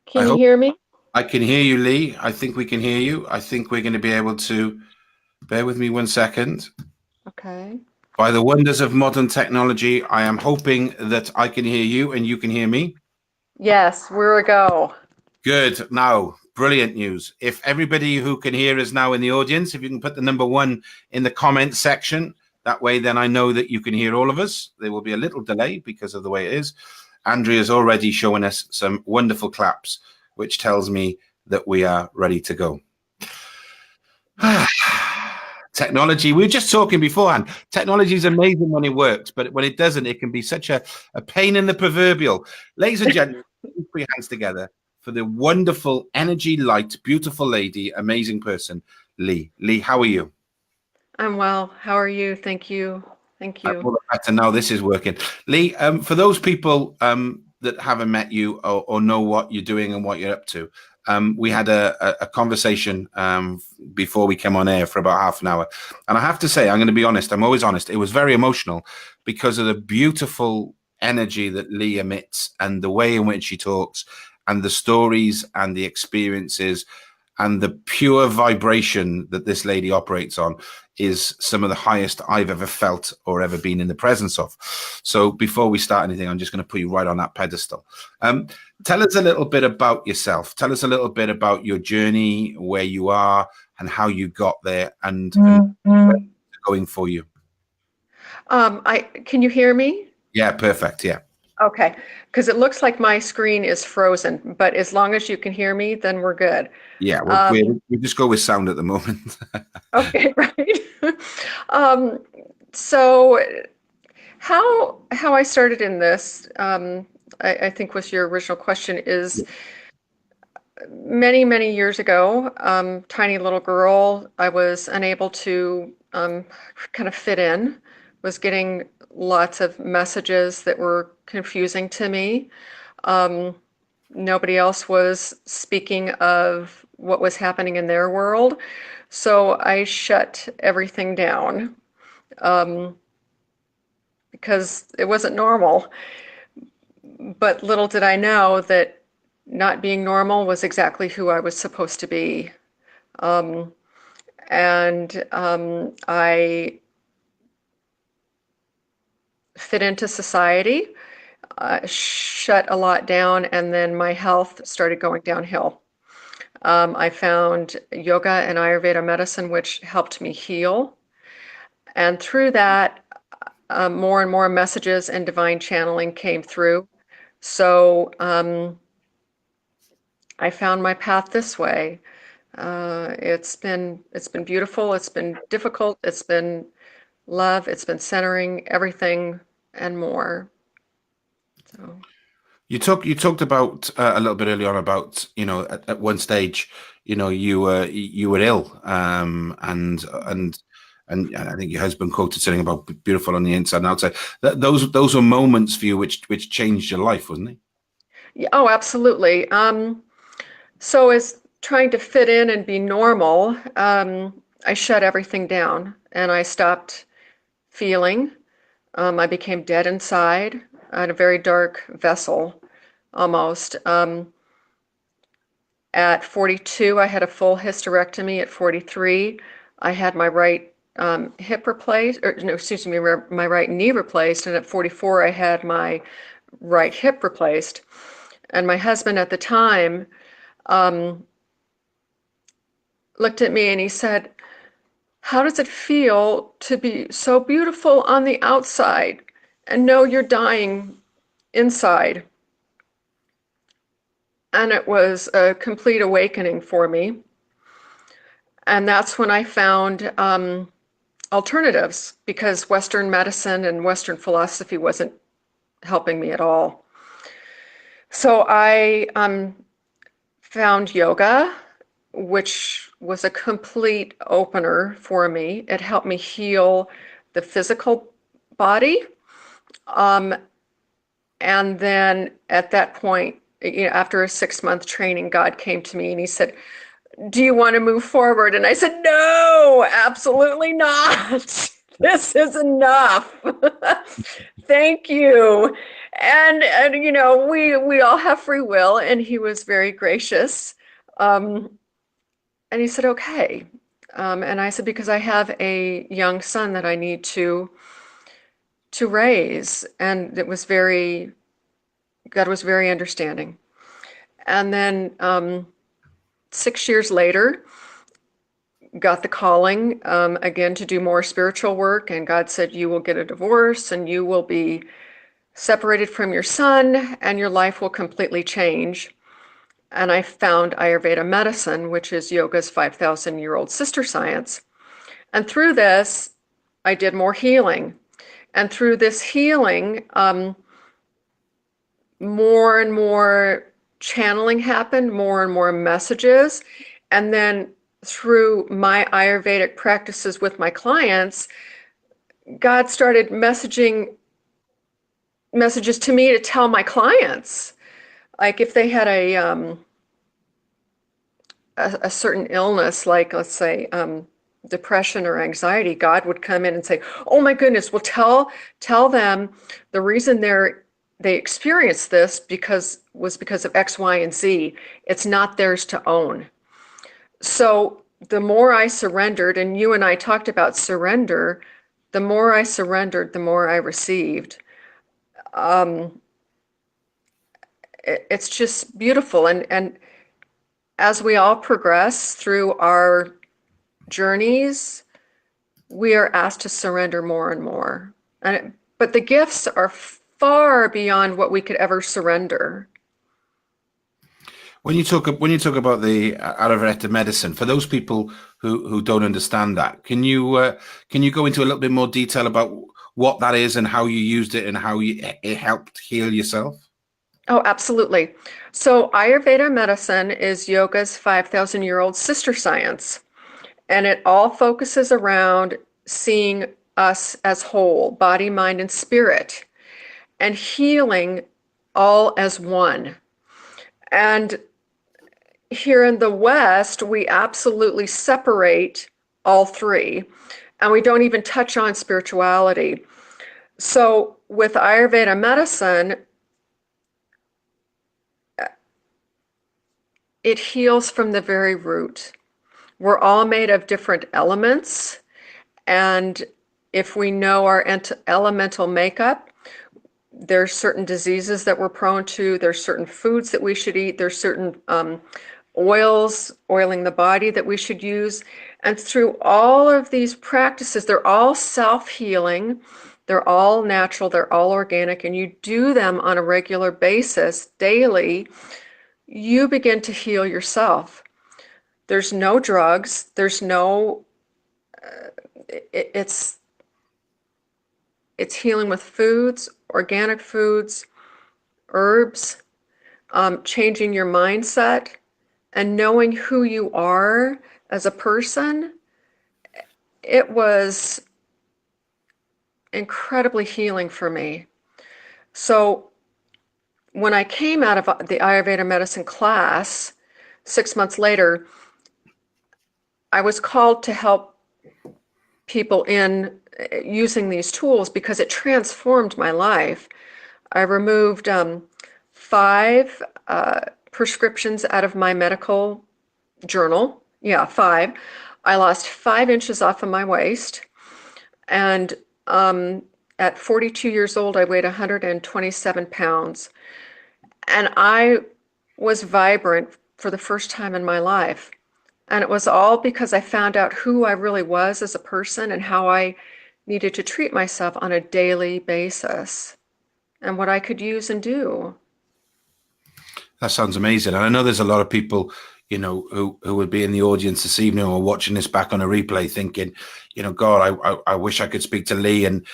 I Can you hope hear me? I can hear you, Lee. I think we can hear you. I think we're going to be able to. Bear with me 1 second. Okay. By the wonders of modern technology, I am hoping that I can hear you and you can hear me. Yes, we're a go. Good. Now, brilliant news. If everybody who can hear is now in the audience, if you can put the number 1 in the comment section, that way then I know that you can hear all of us. There will be a little delay because of the way it is. Andrea's already showing us some wonderful claps, which tells me that we are ready to go. Technology, we were just talking beforehand. Technology is amazing when it works, but when it doesn't, it can be such a pain in the proverbial. Ladies and gentlemen, put your hands together for the wonderful, energy light, beautiful lady, amazing person, Lee. Lee, how are you? I'm well. How are you? Thank you. Thank I'm you. all better now. This is working. Lee, for those people that haven't met you or know what you're doing and what you're up to, we had a conversation before we came on air for about half an hour. And I have to say, I'm going to be honest, I'm always honest. It was very emotional because of the beautiful energy that Lee emits and the way in which she talks and the stories and the experiences and the pure vibration that this lady operates on is some of the highest I've ever felt or ever been in the presence of. So before we start anything, I'm just going to put you right on that pedestal. Tell us a little bit about yourself. Tell us a little bit about your journey, where you are and how you got there and where it's going for you. I can you hear me? Yeah, perfect. Yeah. Okay, because it looks like my screen is frozen, but as long as you can hear me, then we're good. Yeah, we just go with sound at the moment. Okay, right. Um, so how I started in this, I think was your original question, is many, many years ago, tiny little girl, I was unable to kind of fit in, was getting lots of messages that were confusing to me. Um, Nobody else was speaking of what was happening in their world. So I shut everything down because it wasn't normal. But little did I know that not being normal was exactly who I was supposed to be. Um, and I fit into society, shut a lot down, and then my health started going downhill. I found yoga and Ayurveda medicine, which helped me heal. And through that, more and more messages and divine channeling came through. So I found my path this way. It's been beautiful. It's been difficult. It's been love. It's been centering, everything and more. So You talked about a little bit earlier on about at one stage you were ill and I think your husband quoted something about beautiful on the inside and outside. Those were moments for you which changed your life, wasn't it? yeah, oh, absolutely. So as trying to fit in and be normal, I shut everything down and I stopped feeling. I became dead inside. I had a very dark vessel almost. At 42, I had a full hysterectomy. At 43, I had my right hip replaced, or no, excuse me, my right knee replaced. And at 44, I had my right hip replaced. And my husband at the time looked at me and he said, "How does it feel to be so beautiful on the outside and know you're dying inside?" And it was a complete awakening for me. And that's when I found alternatives because Western medicine and Western philosophy wasn't helping me at all. So I found yoga, which was a complete opener for me. It helped me heal the physical body. Um, and then at that point, after a 6-month training, God came to me and he said, "Do you want to move forward?" And I said, "No, absolutely not. This is enough. Thank you." And you know, we all have free will, and he was very gracious. And he said, okay. And I said, because I have a young son that I need to raise. And it was God was very understanding. And then 6 years later, got the calling again to do more spiritual work. And God said, you will get a divorce and you will be separated from your son and your life will completely change. And I found Ayurveda Medicine, which is yoga's 5,000-year-old sister science. And through this, I did more healing. And through this healing, more and more channeling happened, more and more messages. And then through my Ayurvedic practices with my clients, God started messages to me to tell my clients. Like if they had a certain illness, like let's say depression or anxiety, God would come in and say, "Oh my goodness, well tell them the reason they experienced this was because of X, Y, and Z. It's not theirs to own." So the more I surrendered, and you and I talked about surrender, the more I surrendered, the more I received. It's just beautiful. And as we all progress through our journeys, we are asked to surrender more and more. But the gifts are far beyond what we could ever surrender. When you talk about the Ayurveda medicine, for those people who don't understand that, can you go into a little bit more detail about what that is and how you used it and how it helped heal yourself? Oh, absolutely. So Ayurveda medicine is yoga's 5,000-year-old sister science, and it all focuses around seeing us as whole, body, mind, and spirit, and healing all as one. And here in the West, we absolutely separate all three, and we don't even touch on spirituality. So with Ayurveda medicine, it heals from the very root. We're all made of different elements, and if we know our elemental makeup, there's certain diseases that we're prone to, there's certain foods that we should eat, there's certain oils, oiling the body that we should use. And through all of these practices, they're all self-healing, they're all natural, they're all organic, and you do them on a regular basis, daily, you begin to heal yourself. There's no drugs, there's no, it's healing with foods, organic foods, herbs, changing your mindset, and knowing who you are as a person. It was incredibly healing for me. So when I came out of the Ayurveda medicine class, 6 months later, I was called to help people in using these tools because it transformed my life. I removed 5 prescriptions out of my medical journal. Yeah, 5. I lost 5 inches off of my waist. And at 42 years old, I weighed 127 pounds. And I was vibrant for the first time in my life. And it was all because I found out who I really was as a person and how I needed to treat myself on a daily basis and what I could use and do. That sounds amazing. And I know there's a lot of people, you know, who would be in the audience this evening or watching this back on a replay thinking, you know, God, I wish I could speak to Lee and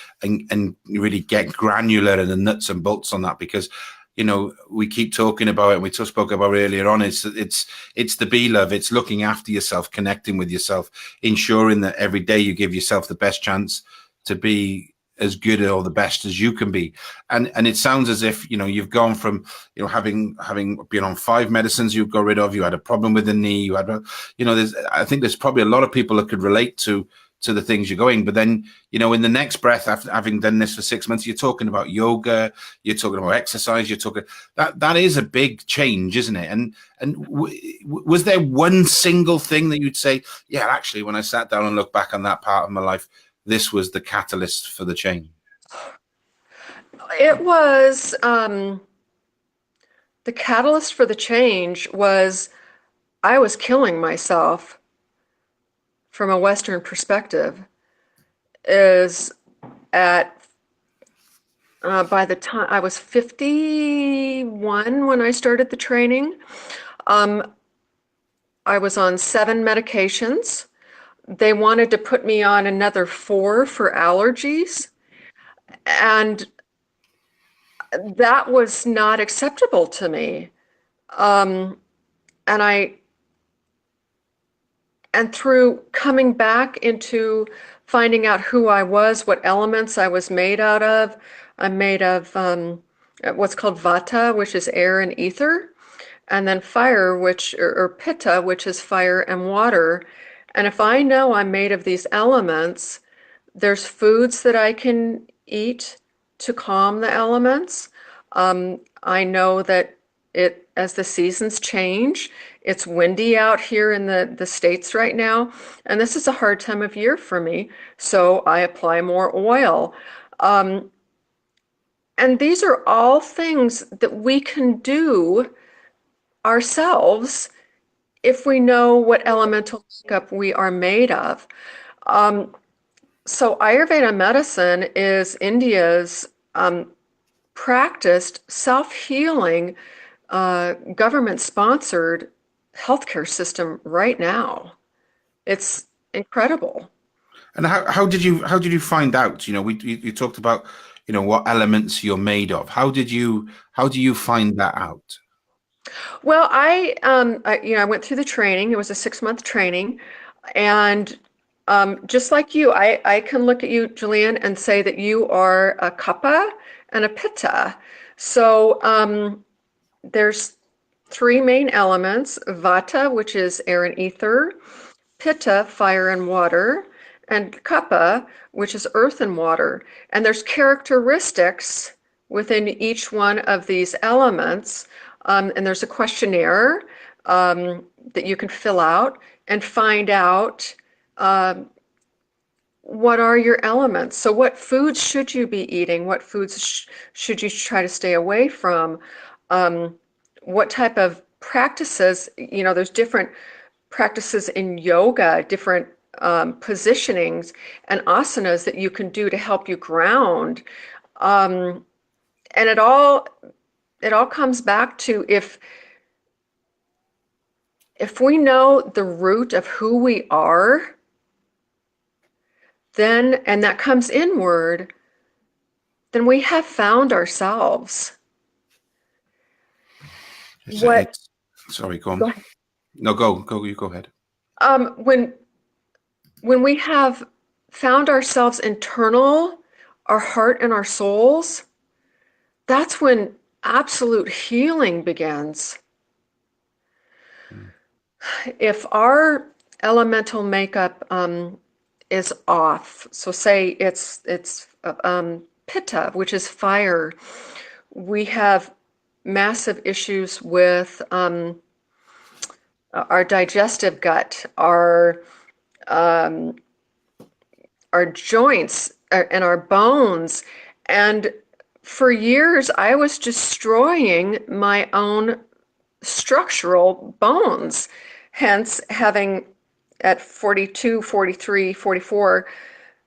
really get granular in the nuts and bolts on that, because you know, we keep talking about it, and we just spoke about earlier on. It's the be love. It's looking after yourself, connecting with yourself, ensuring that every day you give yourself the best chance to be as good or the best as you can be. And it sounds as if, you know, you've gone from, you know, having been on 5 medicines you got rid of, you had a problem with the knee, you had, you know, I think there's probably a lot of people that could relate to to the things you're going. But then, you know, in the next breath, after having done this for 6 months, you're talking about yoga, you're talking about exercise, you're talking that is a big change, isn't it? And was there one single thing that you'd say, yeah, actually, when I sat down and looked back on that part of my life, this was the catalyst for the change? It was the catalyst for the change was I was killing myself from a Western perspective. Is at by the time I was 51 when I started the training, I was on 7 medications. They wanted to put me on another 4 for allergies, and that was not acceptable to me. And through coming back into finding out who I was, what elements I was made out of, I'm made of what's called vata, which is air and ether, and then fire, or pitta, which is fire and water. And if I know I'm made of these elements, there's foods that I can eat to calm the elements. I know that as the seasons change, it's windy out here in the States right now, and this is a hard time of year for me, so I apply more oil. And these are all things that we can do ourselves if we know what elemental makeup we are made of. So Ayurveda medicine is India's practiced self-healing, government-sponsored healthcare system right now. It's incredible. And how did you find out? You know, you talked about, you know, what elements you're made of. How do you find that out? Well, I went through the training. It was a 6-month training, and just like you, I can look at you, Julian, and say that you are a kapha and a pitta. So there's 3 main elements: vata, which is air and ether; pitta, fire and water; and kapha, which is earth and water. And there's characteristics within each one of these elements. And there's a questionnaire that you can fill out and find out what are your elements. So what foods should you be eating? What foods should you try to stay away from? What type of practices, you know, there's different practices in yoga, different positionings and asanas that you can do to help you ground. And it all comes back to if we know the root of who we are, then, and that comes inward, then we have found ourselves. Sorry, go on. Go ahead. No, go. You go ahead. When we have found ourselves internal, our heart and our souls, that's when absolute healing begins. If our elemental makeup is off, so say it's pitta, which is fire, we have massive issues with our digestive gut, our joints and our bones. And for years, I was destroying my own structural bones, hence having at 42, 43, 44,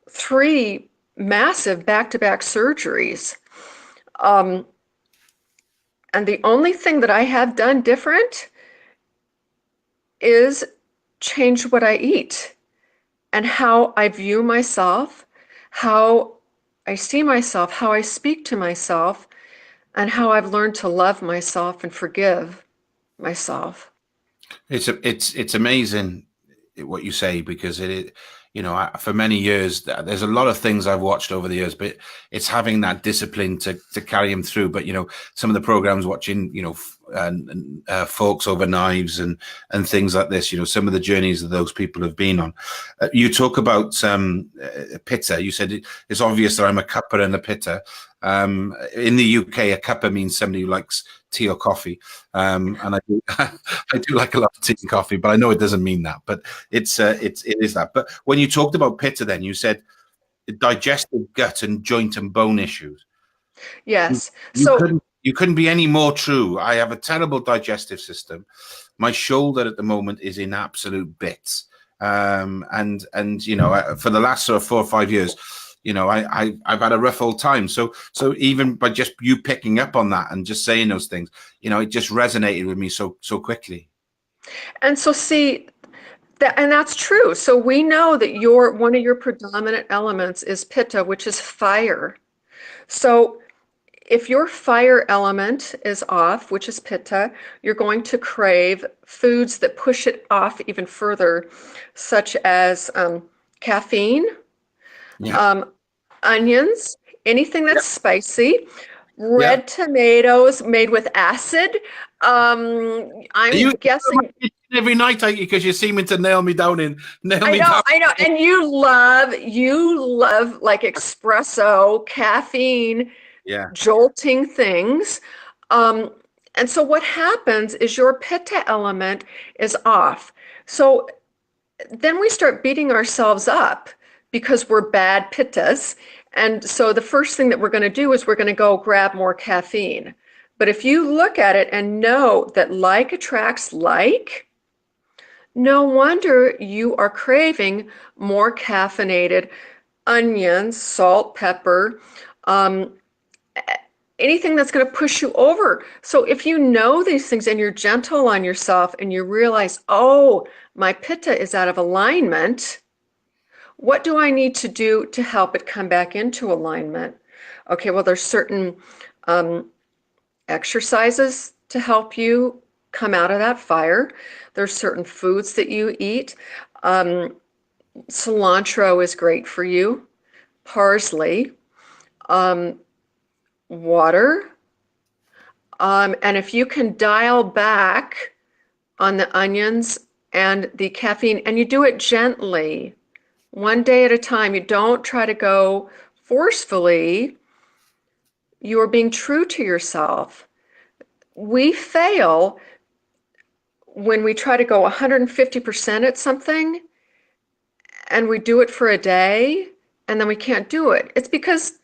3 massive back-to-back surgeries. And the only thing that I have done different is change what I eat and how I view myself, how I see myself, how I speak to myself, and how I've learned to love myself and forgive myself. It's amazing what you say, because you know, for many years, there's a lot of things I've watched over the years, but it's having that discipline to carry them through. But, you know, some of the programs watching, you know, forks over knives and things like this. Some of the journeys that those people have been on. You talk about pitta. You said it's obvious that I'm a cupper and a pitta. In the UK, a cupper means somebody who likes tea or coffee, and I do, I do like a lot of tea and coffee, but I know it doesn't mean that. But it is that. But when you talked about pitta, then you said digestive, gut, and joint and bone issues. Yes. You couldn't be any more true. I have a terrible digestive system. My shoulder at the moment is in absolute bits. And for the last sort of 4 or 5 years, I've had a rough old time. So even by just you picking up on that and just saying those things, it just resonated with me so quickly. And so see, and that's true. So we know that one of your predominant elements is pitta, which is fire. So if your fire element is off, which is pitta, you're going to crave foods that push it off even further, such as caffeine, onions, anything that's spicy, red tomatoes made with acid. I'm guessing every night because you're seeming to nail me down. I know. And you love like espresso, caffeine, jolting things. And so what happens is your pitta element is off. So then we start beating ourselves up because we're bad pittas. And so the first thing that we're going to do is we're going to go grab more caffeine. But if you look at it and know that like attracts like, no wonder you are craving more caffeinated onions, salt, pepper, anything that's going to push you over. So if you know these things and you're gentle on yourself and you realize, oh, my pitta is out of alignment, what do I need to do to help it come back into alignment? Okay, well, there's certain exercises to help you come out of that fire. There's certain foods that you eat. Cilantro is great for you. Parsley, water. And if you can dial back on the onions and the caffeine, and you do it gently, one day at a time, you don't try to go forcefully, you are being true to yourself. We fail when we try to go 150% at something and we do it for a day and then we can't do it. It's because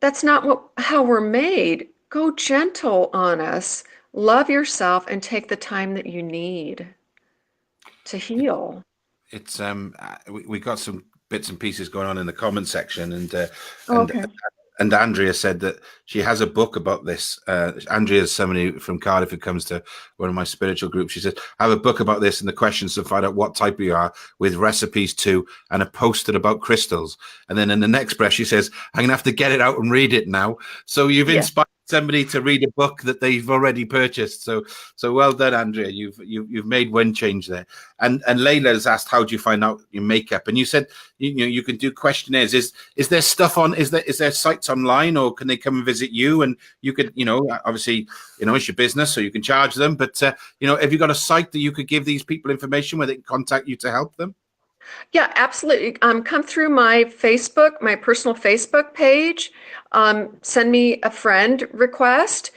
that's not how we're made. Go gentle on us, love yourself, and take the time that you need to heal. It's we got some bits and pieces going on in the comment section, and Andrea said that she has a book about this. Andrea is somebody from Cardiff who comes to one of my spiritual groups. She says, I have a book about this and the questions to find out what type you are, with recipes too, and a poster about crystals. And then in the next breath, she says, I'm going to have to get it out and read it now. So you've inspired somebody to read a book that they've already purchased. So well done, Andrea. You've made one change there. And Layla has asked, how do you find out your makeup? And you said you can do questionnaires. Is there stuff on? Is there sites online, or can they come and visit you? And you could obviously it's your business, so you can charge them. But have you got a site that you could give these people information where they can contact you to help them? Yeah, absolutely. Come through my Facebook, my personal Facebook page. Send me a friend request.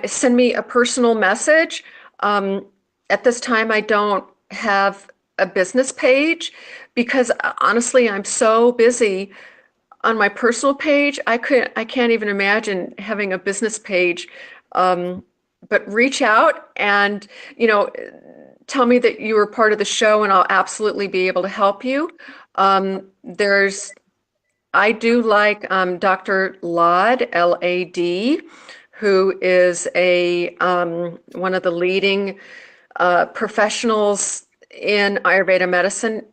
Send me a personal message. At this time, I don't have a business page because honestly, I'm so busy on my personal page. I can't even imagine having a business page. But reach out and tell me that you were part of the show, and I'll absolutely be able to help you. I do like Dr. Lad, L-A-D, who is one of the leading professionals in Ayurveda medicine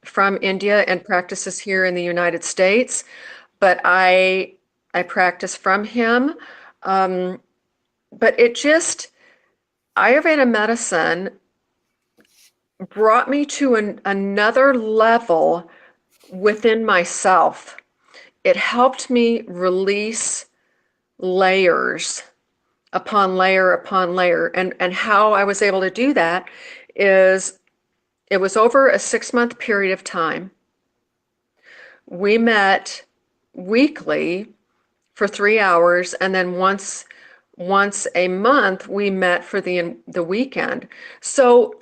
from India and practices here in the United States. But I practice from him. But Ayurveda medicine brought me to another level within myself. It helped me release layers upon layer upon layer. And how I was able to do that is it was over a 6-month period of time. We met weekly for 3 hours, and then once a month we met for the weekend. So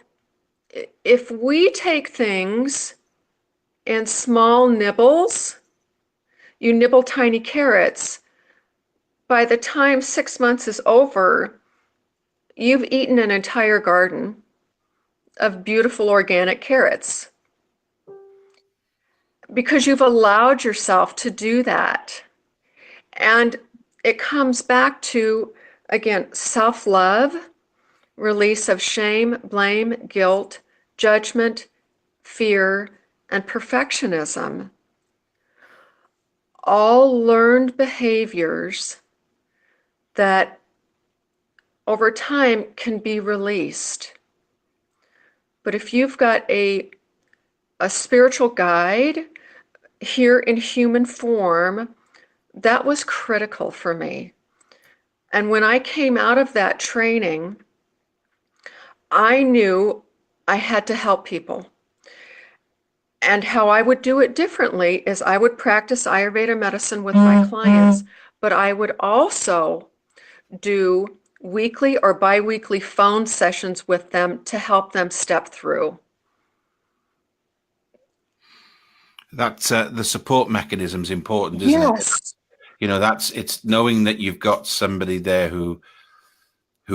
if we take things in small nibbles, you nibble tiny carrots, by the time 6 months is over, you've eaten an entire garden of beautiful organic carrots because you've allowed yourself to do that. And it comes back to, again, self-love, release of shame, blame, guilt, judgment, fear, and perfectionism. All learned behaviors that over time can be released. But if you've got a spiritual guide here in human form, that was critical for me. And when I came out of that training, I knew I had to help people. And how I would do it differently is I would practice Ayurveda medicine with my clients, but I would also do weekly or bi-weekly phone sessions with them to help them step through. That's the support mechanism is important, isn't Yes. it? It's knowing that you've got somebody there who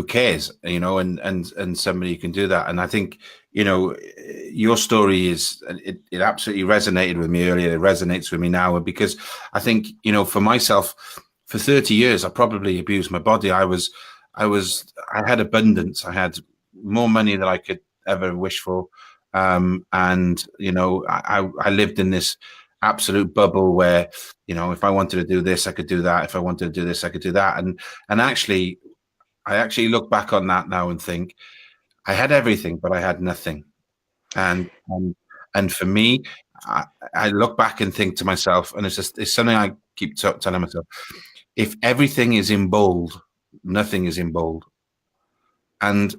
cares, and somebody who can do that. And I think, your story it absolutely resonated with me earlier. It resonates with me now, because I think, for myself, for 30 years, I probably abused my body. I had abundance. I had more money than I could ever wish for. And, I lived in this absolute bubble where, if I wanted to do this, I could do that. If I wanted to do this, I could do that. And actually, I actually look back on that now and think I had everything, but I had nothing. And for me, I look back and think to myself, and it's something I keep telling myself: if everything is in bold, nothing is in bold. And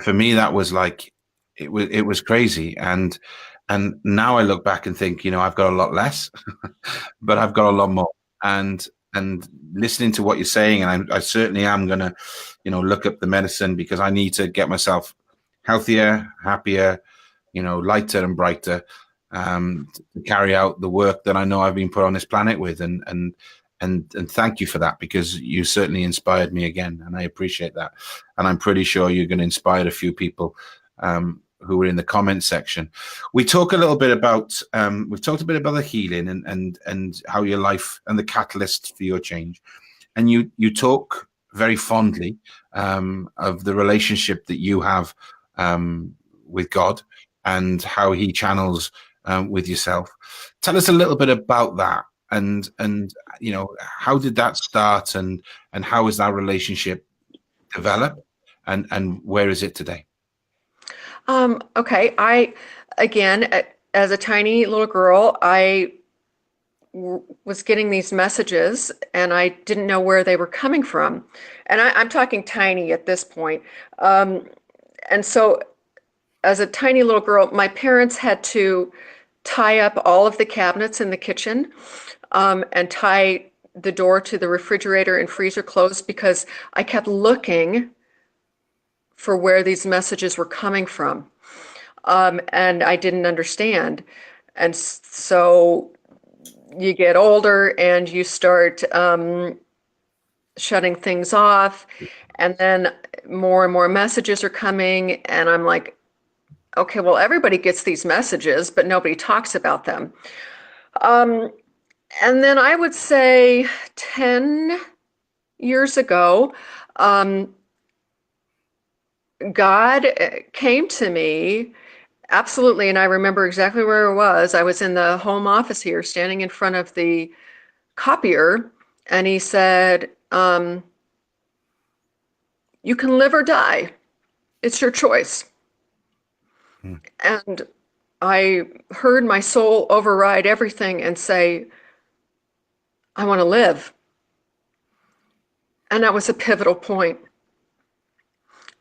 for me, that was like it was crazy. And now I look back and think, I've got a lot less, but I've got a lot more. And listening to what you're saying, and I certainly am going to, look up the medicine, because I need to get myself healthier, happier, lighter and brighter, to carry out the work that I know I've been put on this planet with. And thank you for that, because you certainly inspired me again, and I appreciate that. And I'm pretty sure you're going to inspire a few people who were in the comment section. We talk a little bit about we've talked a bit about the healing and how your life and the catalyst for your change. And you talk very fondly of the relationship that you have with God and how he channels with yourself. Tell us a little bit about that, and how did that start, and how has that relationship developed, and where is it today? Okay. Again, as a tiny little girl, I was getting these messages and I didn't know where they were coming from. And I'm talking tiny at this point. And so as a tiny little girl, my parents had to tie up all of the cabinets in the kitchen, and tie the door to the refrigerator and freezer closed, because I kept looking for where these messages were coming from. And I didn't understand. And so you get older and you start shutting things off, and then more and more messages are coming, and I'm like, okay, well, everybody gets these messages, but nobody talks about them. And then I would say 10 years ago, God came to me, absolutely, and I remember exactly where I was. I was in the home office here, standing in front of the copier, and he said, you can live or die. It's your choice. And I heard my soul override everything and say, I want to live. And that was a pivotal point.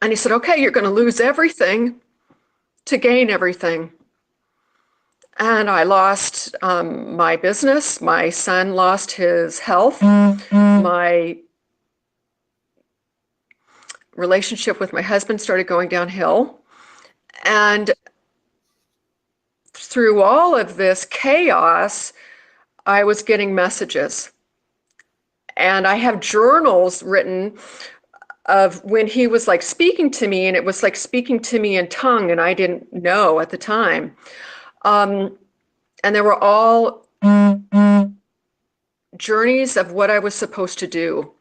And he said, okay, you're going to lose everything to gain everything. And I lost my business. My son lost his health. My relationship with my husband started going downhill. And through all of this chaos, I was getting messages. And I have journals written of when he was like speaking to me, and it was like speaking to me in tongue, and I didn't know at the time. And they were all journeys of what I was supposed to do.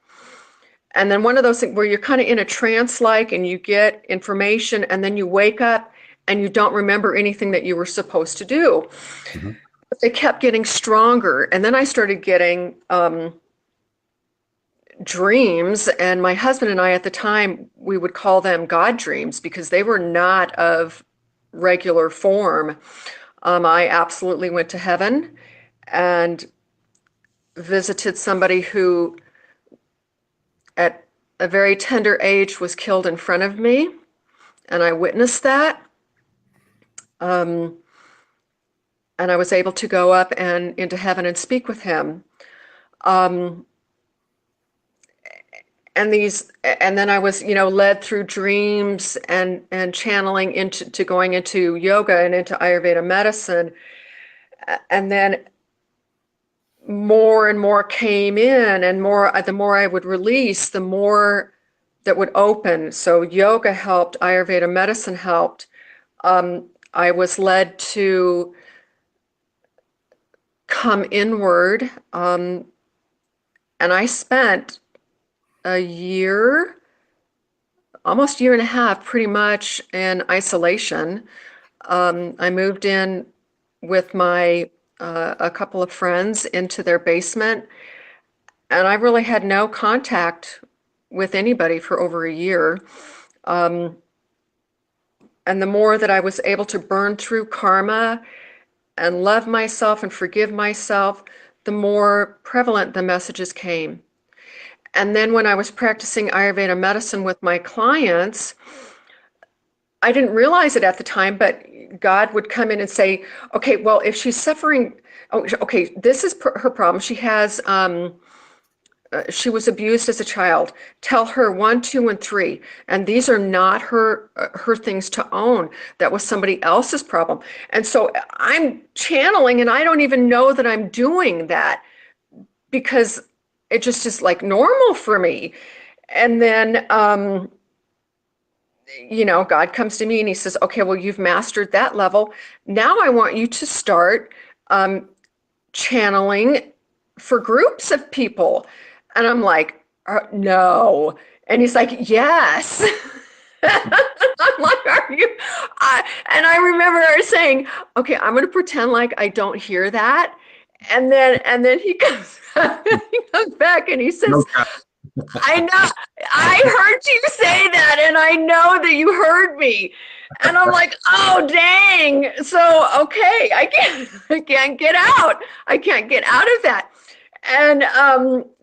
And then one of those things where you're kind of in a trance-like, and you get information, and then you wake up and you don't remember anything that you were supposed to do. Mm-hmm. But they kept getting stronger. And then I started getting dreams, and my husband and I at the time, we would call them God dreams because they were not of regular form. I absolutely went to heaven and visited somebody who at a very tender age was killed in front of me, and I witnessed that. And I was able to go up and into heaven and speak with him. And then I was, led through dreams and channeling into going into yoga and into Ayurveda medicine. And then more and more came in, and the more I would release, the more that would open. So yoga helped, Ayurveda medicine helped. I was led to come inward, and I spent a year, almost year and a half, pretty much in isolation. I moved in with a couple of friends into their basement, and I really had no contact with anybody for over a year. And the more that I was able to burn through karma and love myself and forgive myself, the more prevalent the messages came. And then when I was practicing Ayurveda medicine with my clients, I didn't realize it at the time, but God would come in and say, okay, well, if she's suffering, okay, this is her problem. She has, she was abused as a child. Tell her 1, 2, and 3. And these are not her things to own. That was somebody else's problem. And so I'm channeling, and I don't even know that I'm doing that because it just is like normal for me. And then, God comes to me and he says, okay, well, you've mastered that level. Now I want you to start channeling for groups of people. And I'm like, no. And he's like, yes. I'm like, are you? And I remember saying, okay, I'm going to pretend like I don't hear that. And then he comes back and he says, Okay. I know, I heard you say that, and I know that you heard me. And I'm like, oh, dang. So, okay, I can't get out. I can't get out of that. And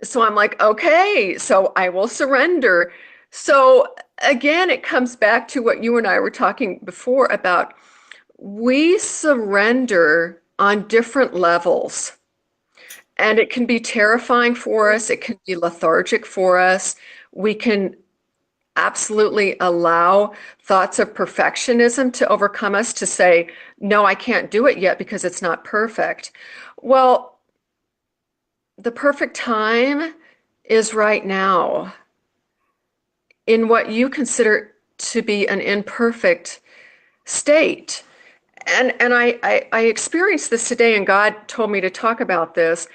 so I'm like, okay, so I will surrender. So again, it comes back to what you and I were talking before about, we surrender on different levels. And it can be terrifying for us. It can be lethargic for us. We can absolutely allow thoughts of perfectionism to overcome us, to say, no, I can't do it yet because it's not perfect. Well, the perfect time is right now. In what you consider to be an imperfect state. And I experienced this today, and God told me to talk about this,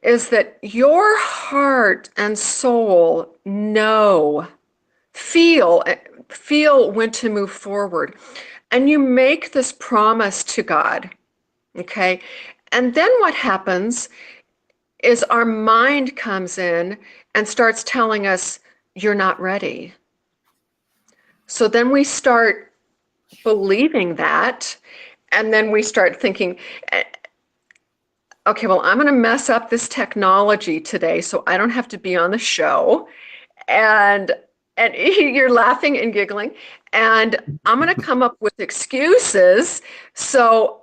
is that your heart and soul feel when to move forward. And you make this promise to God, okay? And then what happens is our mind comes in and starts telling us, you're not ready. So then we start believing that, and then we start thinking, okay, well, I'm going to mess up this technology today so I don't have to be on the show. And you're laughing and giggling, and I'm going to come up with excuses so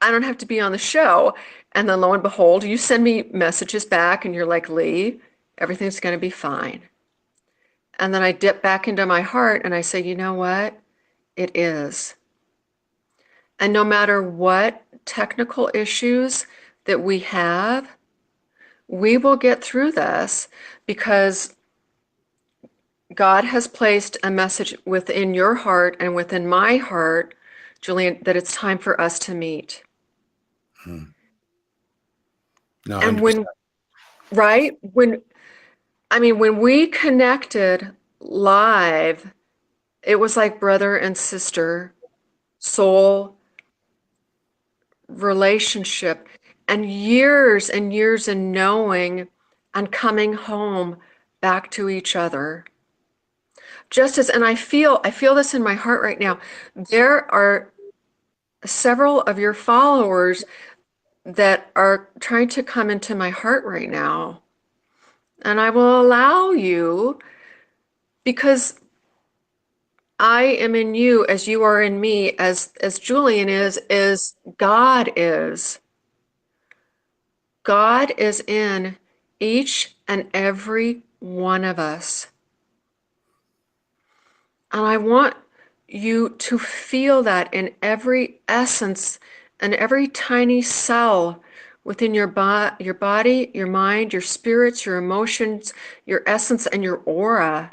I don't have to be on the show. And then lo and behold, you send me messages back and you're like, Lee, everything's going to be fine. And then I dip back into my heart and I say, you know what? It is. And no matter what technical issues that we have, we will get through this because God has placed a message within your heart and within my heart, Julian, that it's time for us to meet. No, And 100%. when we connected live, it was like brother and sister, soul relationship, and years in knowing and coming home back to each other. And I feel this in my heart right now. There are several of your followers that are trying to come into my heart right now. And I will allow you, because I am in you as you are in me, as Julian is God is. God is in each and every one of us. And I want you to feel that in every essence and every tiny cell within your body, your mind, your spirits, your emotions, your essence, and your aura.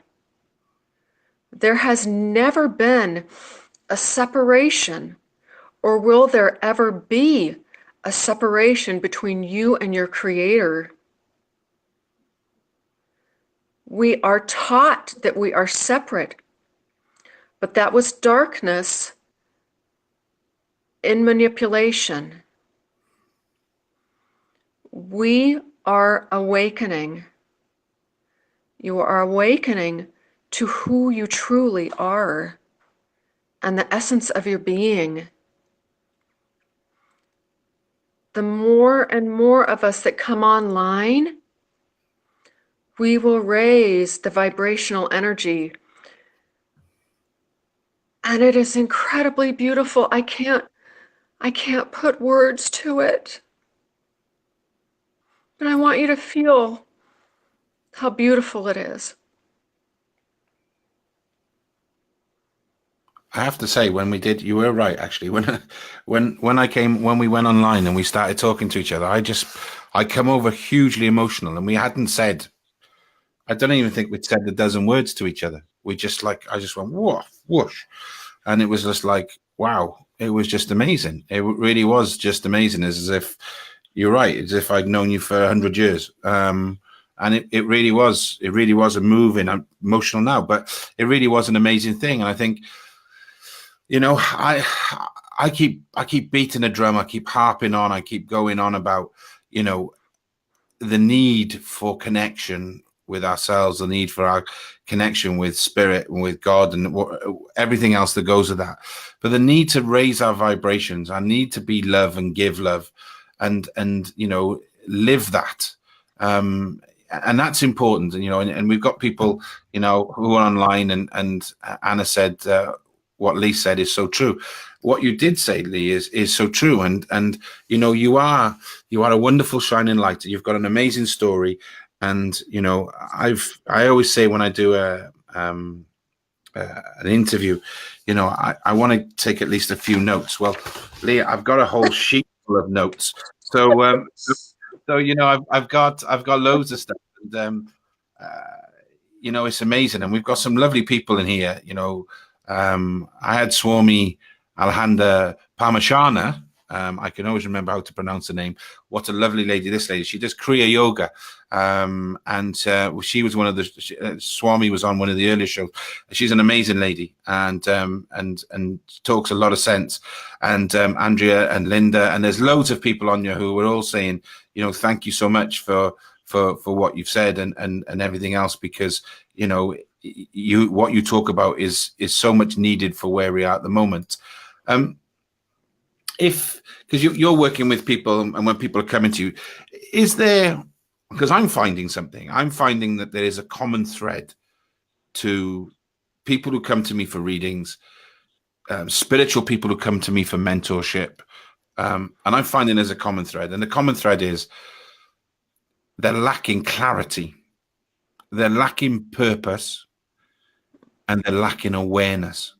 There has never been a separation, or will there ever be a separation between you and your Creator. We are taught that we are separate, but that was darkness in manipulation. We are awakening. You are awakening to who you truly are and the essence of your being. The more and more of us that come online, we will raise the vibrational energy. And it is incredibly beautiful. I can't put words to it. And I want you to feel how beautiful it is. I have to say, when we did, you were right, actually. When we went online and we started talking to each other, I come over hugely emotional, and we hadn't said, I don't even think we'd said a dozen words to each other. I just went, whoa, whoosh. And it was just like, wow, it was just amazing. It really was just amazing. It's as if, you're right, as if I'd known you for 100 years. And it really was a moving. I'm emotional now, but it really was an amazing thing. And I think, you know, I keep beating a drum. I keep harping on. I keep going on about, you know, the need for connection with ourselves, the need for our connection with spirit and with God and everything else that goes with that. But the need to raise our vibrations, our need to be love and give love and you know, live that. And that's important, you know, and we've got people, you know, who are online, and Anna said, what Lee said is so true. What you did say, Lee, is so true. And you know, you are a wonderful shining light. You've got an amazing story. And, you know, I always say when I do an interview, you know, I want to take at least a few notes. Well, Lee, I've got a whole sheet full of notes. So, so you know, I've got loads of stuff. And, you know, it's amazing. And we've got some lovely people in here. You know, I had Swami Alhanda Parmashana. I can always remember how to pronounce the name. What a lovely lady this lady. She does Kriya Yoga. And she was one of the, Swami was on one of the earlier shows. She's an amazing lady and talks a lot of sense. And Andrea and Linda, and there's loads of people on here who were all saying, you know, thank you so much for what you've said and everything else, because, you know, what you talk about is so much needed for where we are at the moment. because you're working with people, and when people are coming to you, is there, because I'm finding that there is a common thread to people who come to me for readings, spiritual people who come to me for mentorship, and I'm finding there's a common thread, and the common thread is they're lacking clarity, they're lacking purpose, and they're lacking awareness.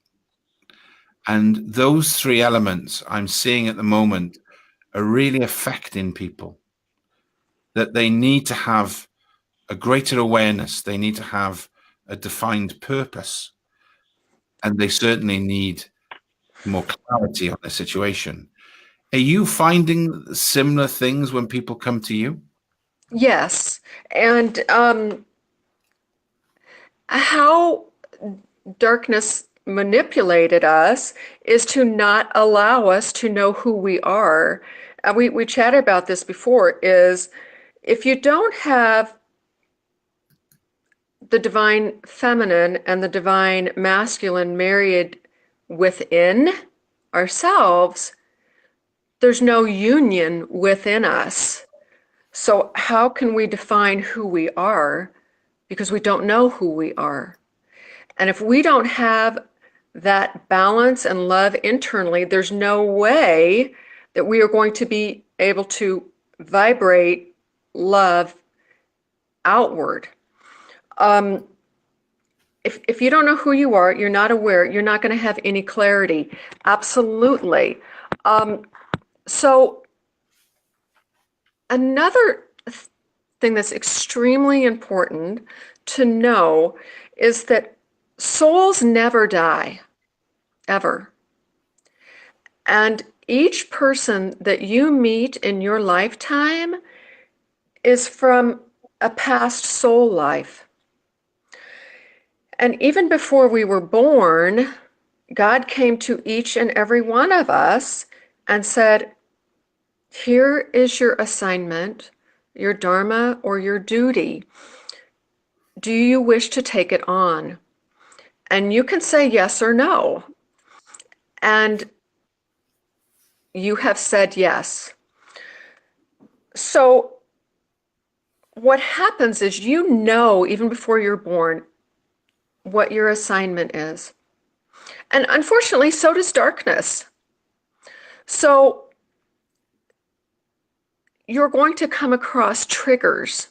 And those three elements I'm seeing at the moment are really affecting people, that they need to have a greater awareness, they need to have a defined purpose, and they certainly need more clarity on the situation. Are you finding similar things when people come to you? Yes. And how darkness manipulated us is to not allow us to know who we are. We chatted about this before, is if you don't have the divine feminine and the divine masculine married within ourselves, there's no union within us. So how can we define who we are? Because we don't know who we are. And if we don't have that balance and love internally, there's no way that we are going to be able to vibrate love outward. If you don't know who you are, you're not aware, you're not going to have any clarity. Absolutely. So another thing that's extremely important to know is that souls never die, ever. And each person that you meet in your lifetime is from a past soul life. And even before we were born, God came to each and every one of us and said, here is your assignment, your dharma, or your duty. Do you wish to take it on? And you can say yes or no. And you have said yes. So what happens is, you know, even before you're born, what your assignment is. And unfortunately, so does darkness. So you're going to come across triggers.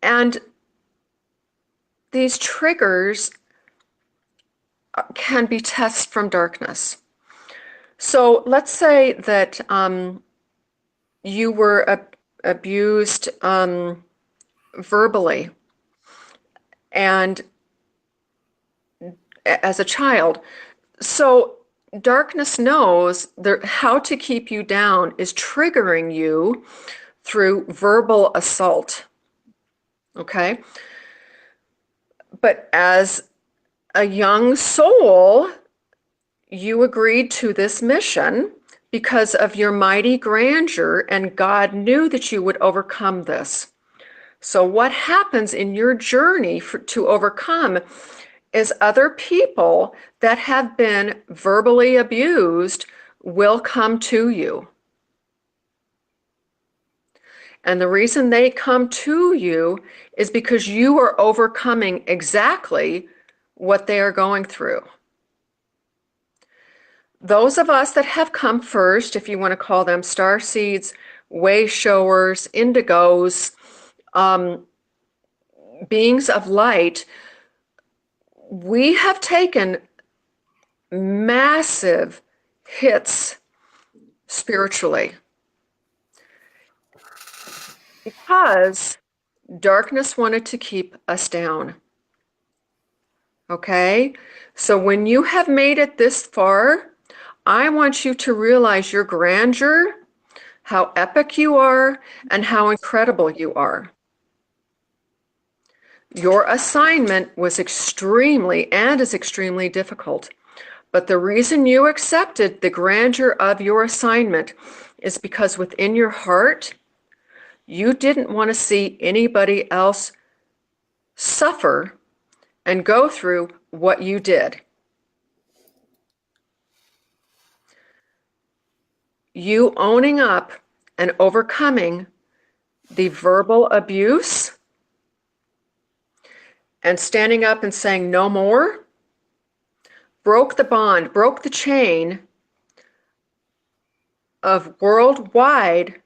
And these triggers can be tests from darkness. So let's say that you were abused verbally and as a child. So darkness knows how to keep you down is triggering you through verbal assault. Okay? But as a young soul, you agreed to this mission because of your mighty grandeur, and God knew that you would overcome this. So what happens in your journey to overcome is other people that have been verbally abused will come to you. And the reason they come to you is because you are overcoming exactly what they are going through. Those of us that have come first, if you want to call them star seeds, way showers, indigos, beings of light, we have taken massive hits spiritually because darkness wanted to keep us down. Okay? So when you have made it this far, I want you to realize your grandeur, how epic you are, and how incredible you are. Your assignment was extremely and is extremely difficult. But the reason you accepted the grandeur of your assignment is because within your heart, you didn't want to see anybody else suffer and go through what you did. you owning up and overcoming the verbal abuse and standing up and saying no more, broke the bond, broke the chain of worldwide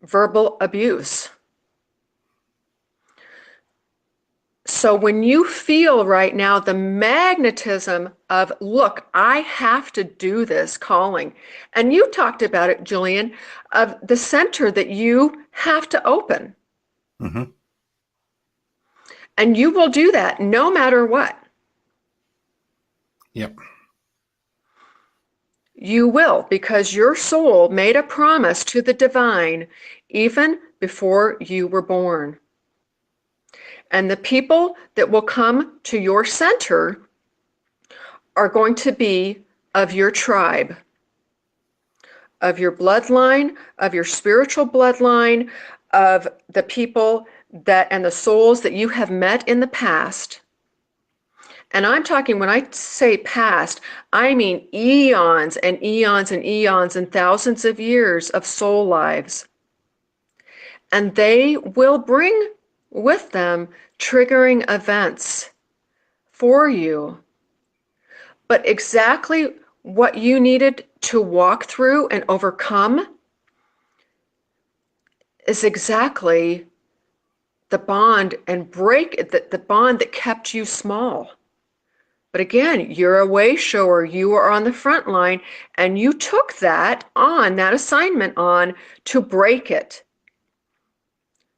verbal abuse. So when you feel right now the magnetism of, look, I have to do this calling, and you talked about it, Julian, of the center that you have to open. Mm-hmm. And you will do that no matter what. Yep. You will, because your soul made a promise to the divine even before you were born. And the people that will come to your center are going to be of your tribe, of your bloodline, of your spiritual bloodline, of the people that and the souls that you have met in the past. And I'm talking, when I say past, I mean eons and eons and eons and thousands of years of soul lives. And they will bring with them triggering events for you. But exactly what you needed to walk through and overcome is exactly the bond and break the bond that kept you small. But again, you're a way shower, you are on the front line, and you took that assignment on to break it,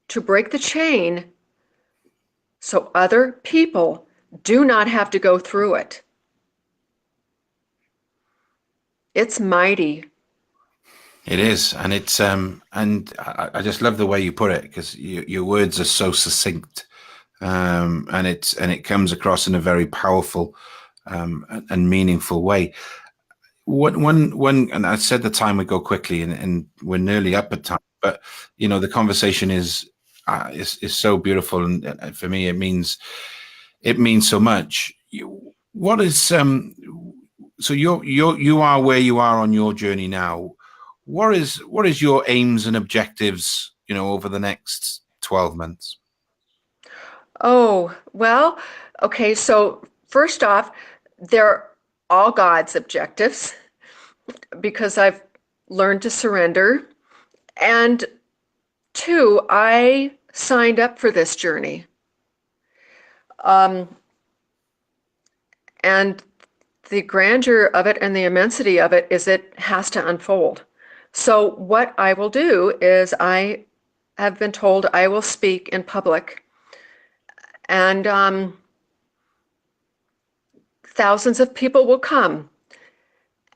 to break the chain so other people do not have to go through it. It's mighty. It is, and it's and I just love the way you put it, because your words are so succinct, and it comes across in a very powerful and meaningful way. And I said the time would go quickly, and we're nearly up at time, but the conversation is so beautiful, and for me it means so much. What is so you are where you are on your journey now. What is your aims and objectives, over the next 12 months? Oh, well, okay, so first off, they're all God's objectives because I've learned to surrender. And two, I signed up for this journey. And the grandeur of it and the immensity of it is it has to unfold. So what I will do is I have been told I will speak in public. And thousands of people will come.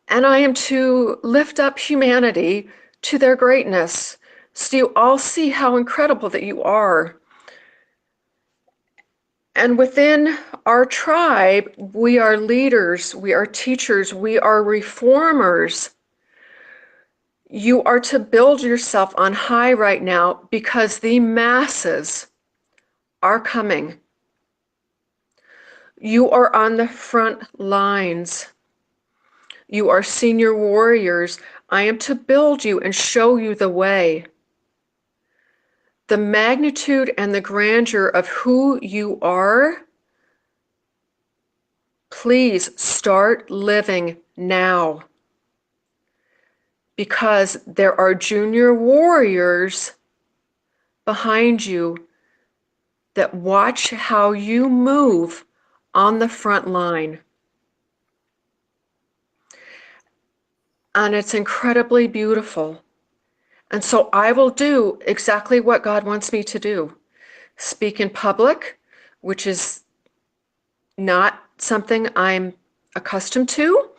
And I am to lift up humanity to their greatness, so you all see how incredible that you are. And within our tribe, we are leaders, we are teachers, we are reformers. You are to build yourself on high right now because the masses are coming. You are on the front lines. You are senior warriors. I am to build you and show you the way. The magnitude and the grandeur of who you are, please start living now. Because there are junior warriors behind you that watch how you move on the front line. And it's incredibly beautiful. And so I will do exactly what God wants me to do. Speak in public, which is not something I'm accustomed to.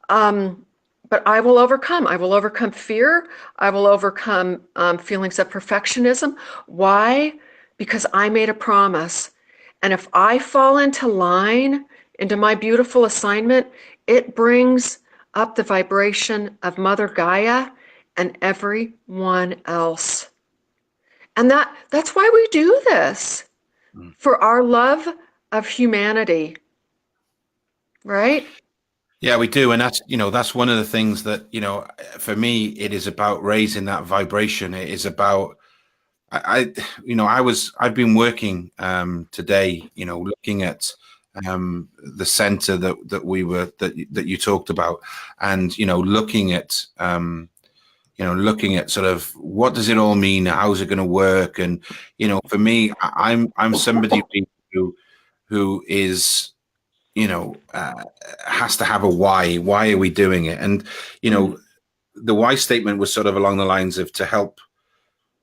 But I will overcome. I will overcome fear. I will overcome feelings of perfectionism. Why? Because I made a promise. And if I fall into line, into my beautiful assignment, it brings up the vibration of Mother Gaia and everyone else. And that's why we do this, for our love of humanity, right? Yeah, we do. And that's, that's one of the things that, for me, it is about raising that vibration. It is about, I've been working today, looking at the center that you talked about, and, looking at sort of what does it all mean? How's it going to work? And, for me, I'm somebody who is, has to have a why. Why are we doing it? And, the why statement was sort of along the lines of to help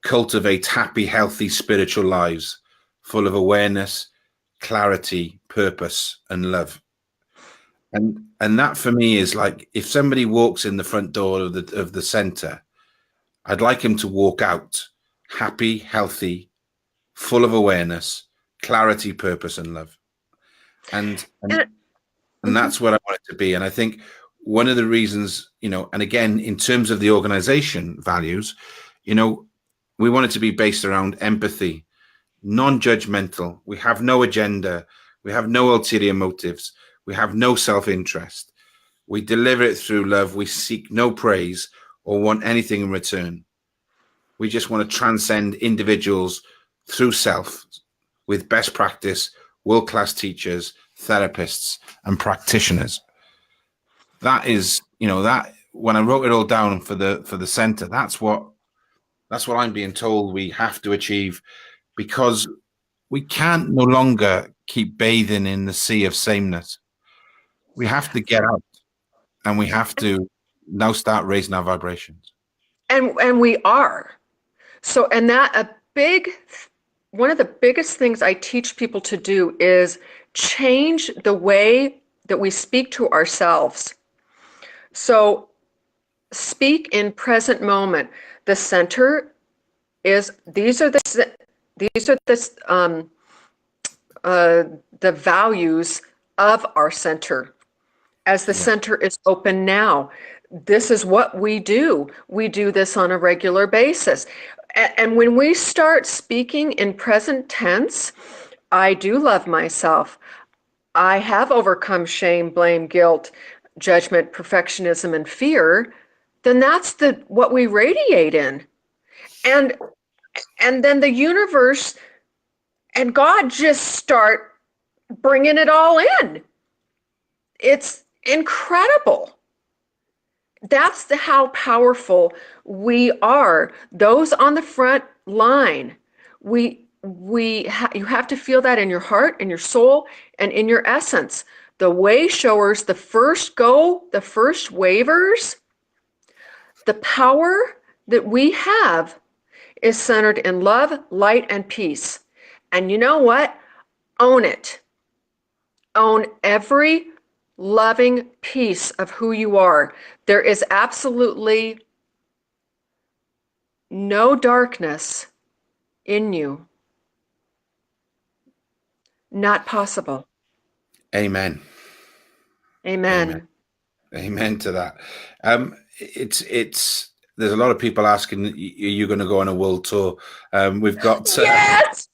cultivate happy, healthy, spiritual lives full of awareness, clarity, purpose, and love. And that for me is like, if somebody walks in the front door of the center, I'd like him to walk out happy, healthy, full of awareness, clarity, purpose, and love. And that's what I want it to be. And I think one of the reasons, and again, in terms of the organization values, we want it to be based around empathy, non-judgmental. We have no agenda. We have no ulterior motives. We have no self-interest. We deliver it through love. We seek no praise or want anything in return. We just want to transcend individuals through self with best practice, world-class teachers, therapists, and practitioners. That is, that when I wrote it all down for the center, that's what I'm being told we have to achieve, because we can't no longer keep bathing in the sea of sameness. We have to get out, and we have to now start raising our vibrations. And we are. So, and one of the biggest things I teach people to do is change the way that we speak to ourselves. So speak in present moment. The center is, these are the values of our center. As the center is open now, this is what we do. We do this on a regular basis. And when we start speaking in present tense, I do love myself. I have overcome shame, blame, guilt, judgment, perfectionism, and fear. Then that's what we radiate in. And then the universe and God just start bringing it all in. It's incredible. That's how powerful we are. Those on the front line, you have to feel that in your heart, in your soul, and in your essence. The way showers, the first wavers, the power that we have is centered in love, light, and peace. And you know what? Own it. Own every loving piece of who you are. There is absolutely no darkness in you. Not possible. Amen. Amen. Amen to that. It's there's a lot of people asking, are you going to go on a world tour? We've got yes.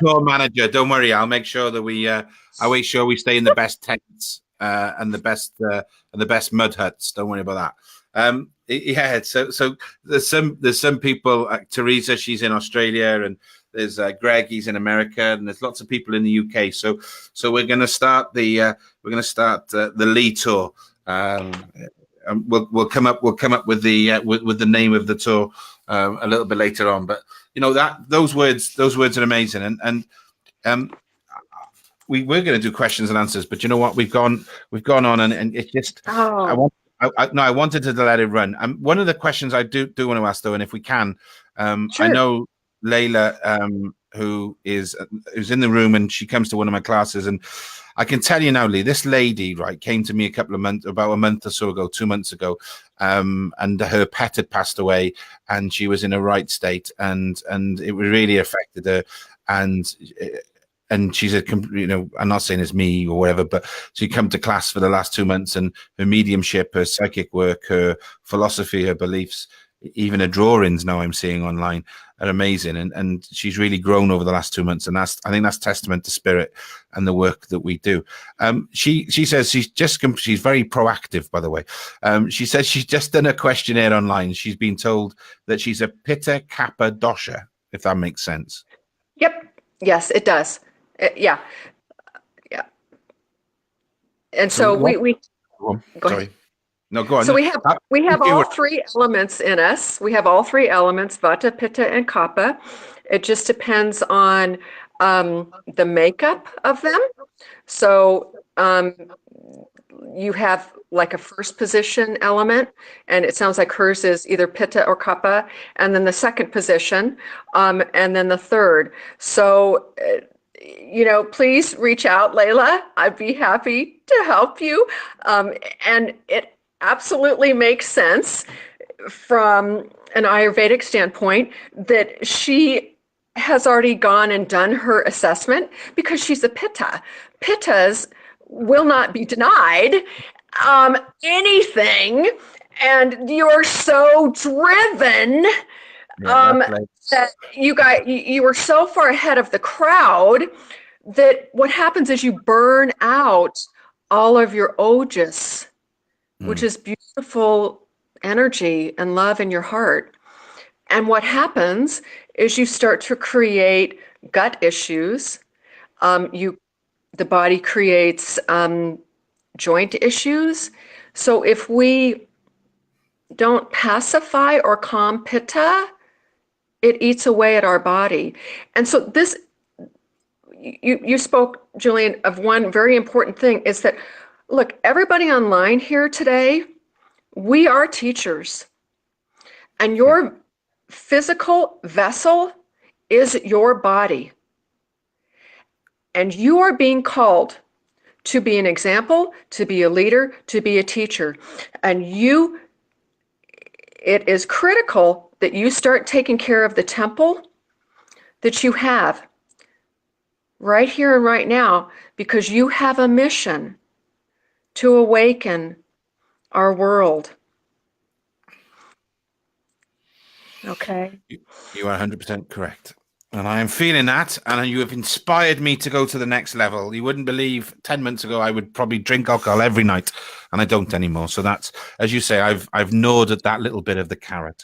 tour manager. Don't worry, I'll make sure that I make sure we stay in the best tents and the best mud huts. Don't worry about that. So there's some people. Teresa, she's in Australia, and there's Greg, he's in America, and there's lots of people in the UK. So we're going to start the Lea tour. And we'll come up with the name of the tour a little bit later on. But those words are amazing. And we were going to do questions and answers, but you know what? We've gone on, and it's just I wanted to let it run. One of the questions I do want to ask, though, and if we can, sure. I know Layla, who's in the room, and she comes to one of my classes, and I can tell you now, Lee, this lady, right, came to me about a month or so ago, 2 months ago, and her pet had passed away, and she was in a right state, and it really affected her, and she's I'm not saying it's me or whatever, but she come to class for the last 2 months, and her mediumship, her psychic work, her philosophy, her beliefs, even her drawings now I'm seeing online, amazing, and she's really grown over the last 2 months, and I think that's testament to Spirit and the work that we do. She says she's very proactive, by the way. She says she's just done a questionnaire online. She's been told that she's a Pitta Kappa dosha, if that makes sense. Yep. Yes, it does. Yeah. Yeah. And so we go sorry. ahead. No, go on. So we have all three elements in us. We have all three elements, Vata, Pitta, and Kapha. It just depends on the makeup of them. So you have like a first position element, and it sounds like hers is either Pitta or Kapha, and then the second position, and then the third. So, please reach out, Layla. I'd be happy to help you. And it absolutely makes sense from an Ayurvedic standpoint that she has already gone and done her assessment because she's a Pitta. Pittas will not be denied anything, and you're so driven that you are so far ahead of the crowd that what happens is you burn out all of your ojas, which is beautiful energy and love in your heart. And what happens is you start to create gut issues. The body creates joint issues. So if we don't pacify or calm Pitta, it eats away at our body. And so this, you spoke, Julian, of one very important thing is that, look, everybody online here today, we are teachers. And your physical vessel is your body. And you are being called to be an example, to be a leader, to be a teacher. And it is critical that you start taking care of the temple that you have right here and right now, because you have a mission to awaken our world. Okay. You are 100% correct. And I am feeling that, and you have inspired me to go to the next level. You wouldn't believe 10 months ago I would probably drink alcohol every night, and I don't anymore. So that's, as you say, I've gnawed at that little bit of the carrot.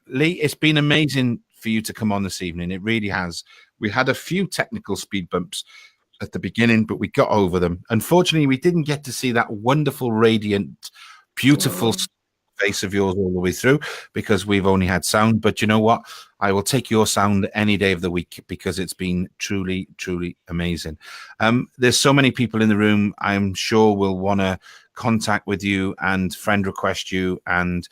Lee, it's been amazing for you to come on this evening. It really has. We had a few technical speed bumps at the beginning, but we got over them. Unfortunately, we didn't get to see that wonderful, radiant, beautiful face of yours all the way through because we've only had sound. But you know what? I will take your sound any day of the week because it's been truly, truly amazing. There's so many people in the room I'm sure will want to contact with you and friend request you and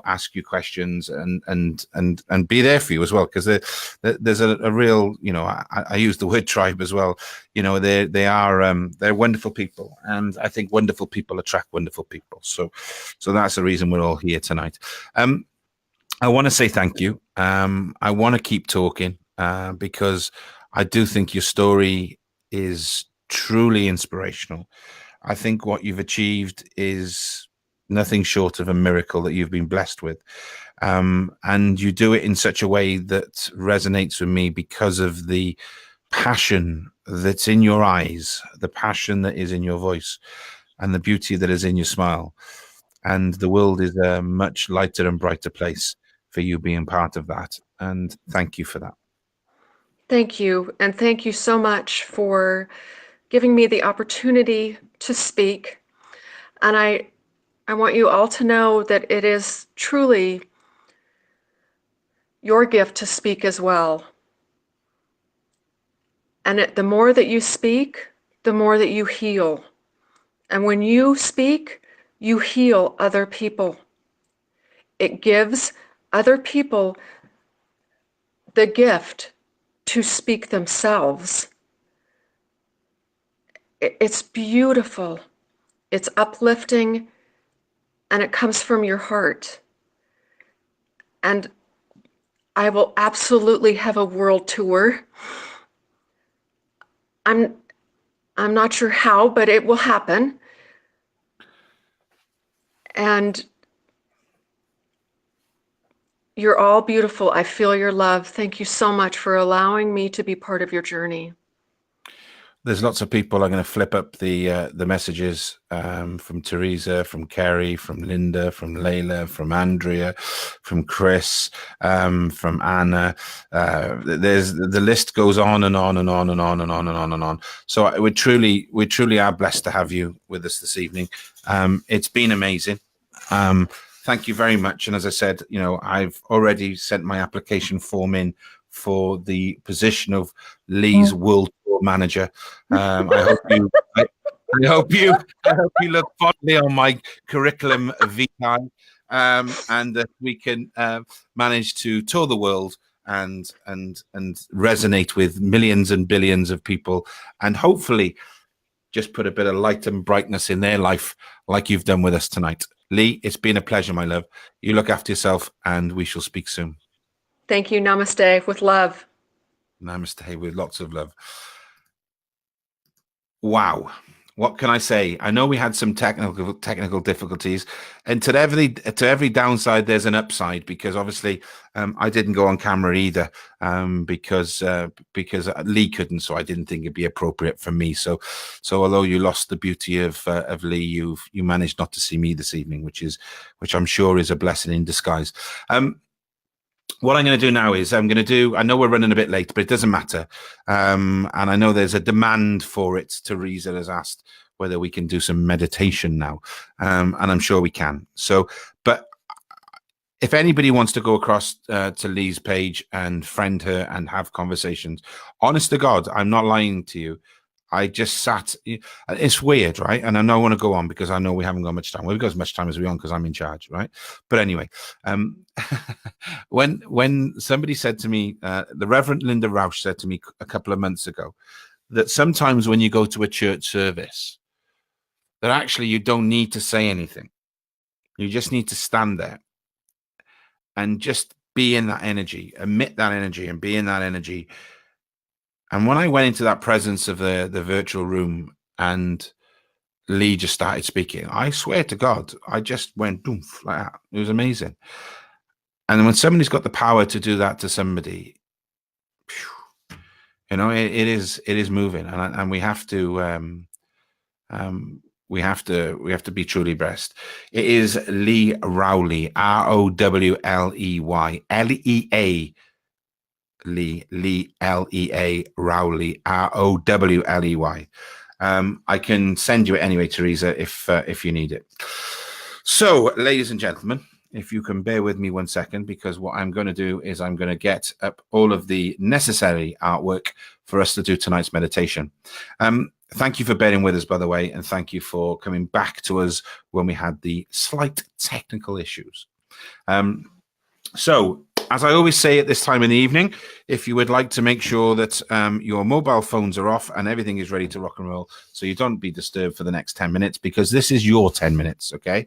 ask you questions and be there for you as well, because there's a real, I use the word tribe as well. They're wonderful people, and I think wonderful people attract wonderful people. So that's the reason we're all here tonight. I want to say thank you. I want to keep talking because I do think your story is truly inspirational. I think what you've achieved is nothing short of a miracle that you've been blessed with. And you do it in such a way that resonates with me because of the passion that's in your eyes, the passion that is in your voice, and the beauty that is in your smile. And the world is a much lighter and brighter place for you being part of that. And thank you for that. Thank you. And thank you so much for giving me the opportunity to speak. And I want you all to know that it is truly your gift to speak as well. And the more that you speak, the more that you heal. And when you speak, you heal other people. It gives other people the gift to speak themselves. It's beautiful. It's uplifting. And it comes from your heart. And I will absolutely have a world tour. I'm not sure how, but it will happen. And You're all beautiful. I feel your love. Thank you so much for allowing me to be part of your journey. There's lots of people. I'm going to flip up the messages from Teresa, from Kerry, from Linda, from Layla, from Andrea, from Chris, from Anna. There's the list goes on and on and on and on and on and on and on. So we truly are blessed to have you with us this evening. It's been amazing. Thank you very much. And as I said, you know, I've already sent my application form in for the position of Lee's World Tour Manager. I hope you, I hope you, I hope you look fondly on my curriculum vitae, and that we can manage to tour the world and resonate with millions and billions of people, and hopefully just put a bit of light and brightness in their life, like you've done with us tonight. Lee, it's been a pleasure, my love. You look after yourself, and we shall speak soon. Thank you. Namaste with love. Namaste with lots of love. Wow. What can I say? I know we had some technical difficulties, and to every downside, there's an upside, because obviously I didn't go on camera either, because Lee couldn't, so I didn't think it'd be appropriate for me. So although you lost the beauty of Lee, you managed not to see me this evening, which I'm sure is a blessing in disguise. What I'm going to do now is I know we're running a bit late, but it doesn't matter. And I know there's a demand for it. Teresa has asked whether we can do some meditation now. And I'm sure we can. So, but if anybody wants to go across to Lee's page and friend her and have conversations, honest to God, I'm not lying to you. I just sat. It's weird, right? And I know I want to go on because I know we haven't got much time. We've got as much time as we want because I'm in charge, right? But anyway, when somebody said to me, the Reverend Linda Rausch said to me a couple of months ago, that sometimes when you go to a church service, that actually you don't need to say anything. You just need to stand there and just be in that energy, emit that energy, and be in that energy. And when I went into that presence of the virtual room and Lee just started speaking, I swear to God, I just went boom like that. It was amazing. And when somebody's got the power to do that to somebody, you know, it is moving, and we have to be truly blessed. It is Lea Rowley, Rowley, Lea. Lea Rowley, Rowley. I can send you it anyway, Teresa, if you need it. So, ladies and gentlemen, if you can bear with me 1 second, because what I'm going to do is I'm going to get up all of the necessary artwork for us to do tonight's meditation. Thank you for bearing with us, by the way, and thank you for coming back to us when we had the slight technical issues. So, as I always say at this time in the evening, if you would like to make sure that your mobile phones are off and everything is ready to rock and roll, so you don't be disturbed for the next 10 minutes, because this is your 10 minutes, okay?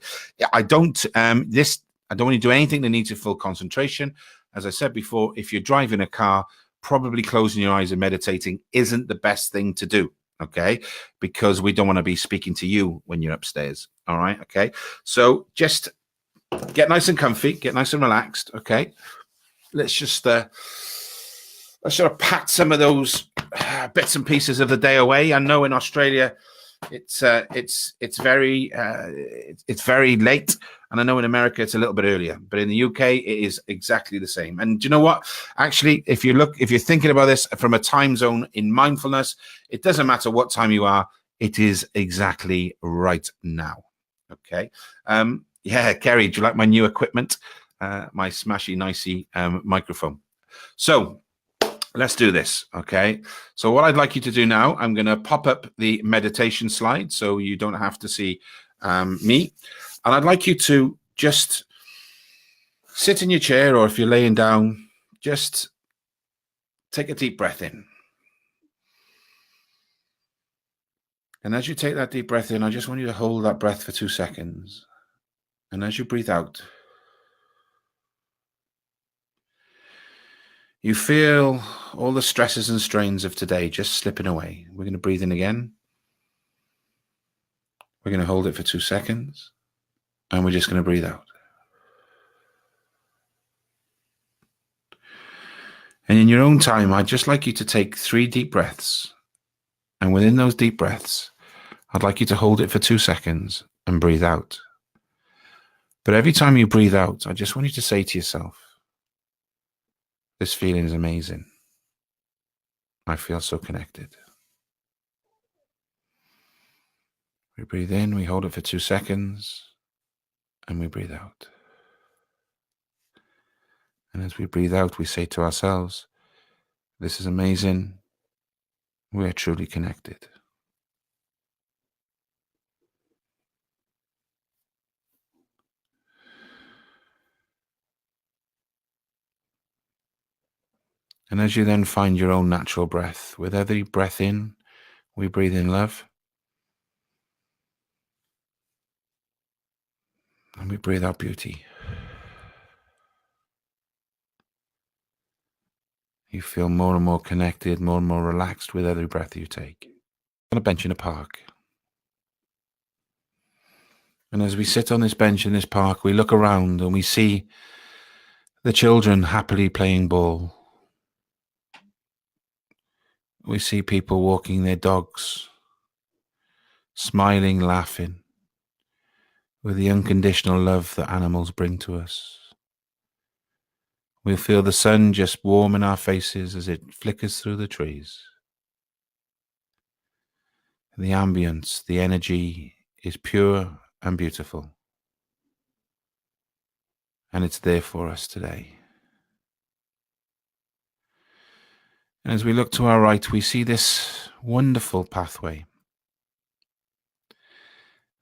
I don't want you to do anything that needs your full concentration. As I said before, if you're driving a car, probably closing your eyes and meditating isn't the best thing to do, okay? Because we don't want to be speaking to you when you're upstairs, all right? Okay, so just get nice and comfy, get nice and relaxed, okay? Let's just let's sort of pat some of those bits and pieces of the day away. I know in Australia it's very late, and I know in America it's a little bit earlier, but in the UK it is exactly the same. And do you know what? Actually, if you're thinking about this from a time zone in mindfulness, it doesn't matter what time you are. It is exactly right now. Okay. Yeah, Kerry, do you like my new equipment? My smashy, nicey microphone. So let's do this, okay? So what I'd like you to do now, I'm going to pop up the meditation slide so you don't have to see me. And I'd like you to just sit in your chair, or if you're laying down, just take a deep breath in. And as you take that deep breath in, I just want you to hold that breath for 2 seconds. And as you breathe out, you feel all the stresses and strains of today just slipping away. We're going to breathe in again. We're going to hold it for 2 seconds. And we're just going to breathe out. And in your own time, I'd just like you to take 3 deep breaths. And within those deep breaths, I'd like you to hold it for 2 seconds and breathe out. But every time you breathe out, I just want you to say to yourself, this feeling is amazing. I feel so connected. We breathe in, we hold it for 2 seconds, and we breathe out. And as we breathe out, we say to ourselves, this is amazing. We are truly connected. And as you then find your own natural breath, with every breath in, we breathe in love. And we breathe out beauty. You feel more and more connected, more and more relaxed with every breath you take. On a bench in a park. And as we sit on this bench in this park, we look around and we see the children happily playing ball. We see people walking their dogs, smiling, laughing, with the unconditional love that animals bring to us. We feel the sun just warm in our faces as it flickers through the trees. The ambience, the energy is pure and beautiful. And it's there for us today. And as we look to our right, we see this wonderful pathway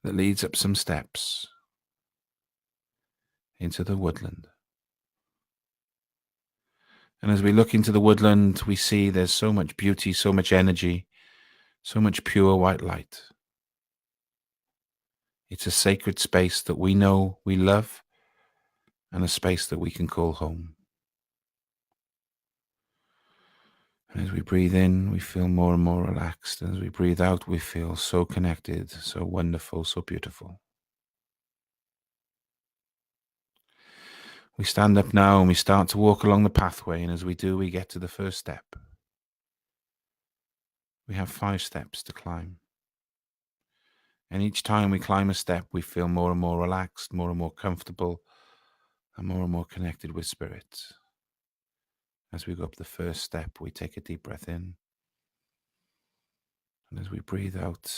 that leads up some steps into the woodland. And as we look into the woodland, we see there's so much beauty, so much energy, so much pure white light. It's a sacred space that we know we love and a space that we can call home. And as we breathe in, we feel more and more relaxed. And as we breathe out, we feel so connected, so wonderful, so beautiful. We stand up now and we start to walk along the pathway. And as we do, we get to the first step. We have 5 steps to climb. And each time we climb a step, we feel more and more relaxed, more and more comfortable, and more connected with spirit. As we go up the first step, we take a deep breath in. And as we breathe out,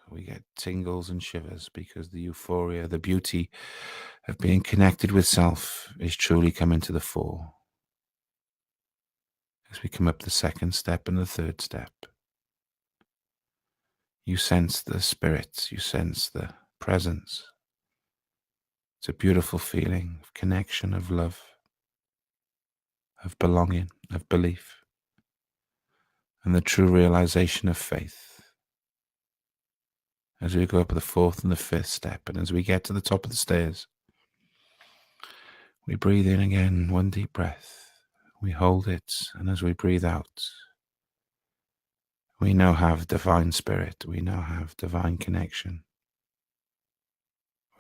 we get tingles and shivers because the euphoria, the beauty of being connected with self is truly coming to the fore. As we come up the second step and the third step, you sense the spirit, you sense the presence. It's a beautiful feeling of connection, of love, of belonging, of belief, and the true realization of faith. As we go up the 4th and the 5th step, and as we get to the top of the stairs, we breathe in again, 1 deep breath. We hold it, and as we breathe out, we now have divine spirit. We now have divine connection.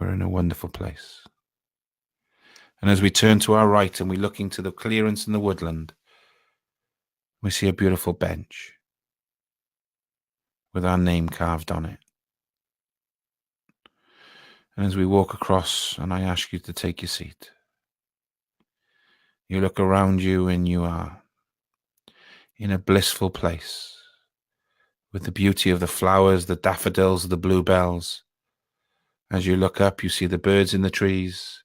We're in a wonderful place. And as we turn to our right and we look into the clearance in the woodland, we see a beautiful bench with our name carved on it. And as we walk across, and I ask you to take your seat, you look around you and you are in a blissful place with the beauty of the flowers, the daffodils, the bluebells. As you look up, you see the birds in the trees.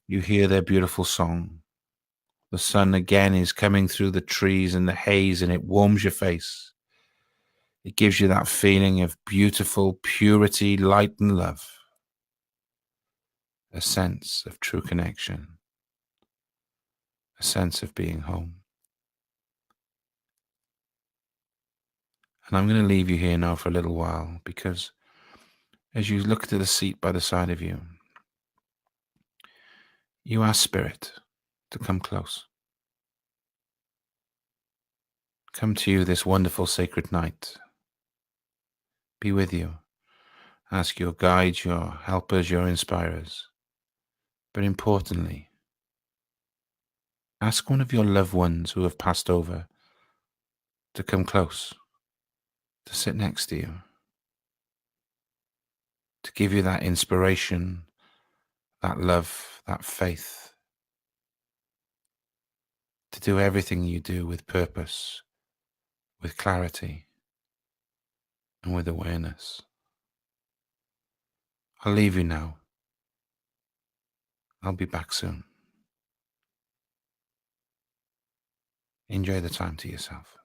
You hear their beautiful song. The sun again is coming through the trees and the haze, and it warms your face. It gives you that feeling of beautiful purity, light, and love. A sense of true connection. A sense of being home. And I'm going to leave you here now for a little while, because as you look to the seat by the side of you, you ask Spirit to come close. Come to you this wonderful sacred night. Be with you. Ask your guides, your helpers, your inspirers. But importantly, Ask one of your loved ones who have passed over to come close, to sit next to you, to give you that inspiration, that love, that faith, to do everything you do with purpose, with clarity, and with awareness. I'll leave you now. I'll be back soon. Enjoy the time to yourself.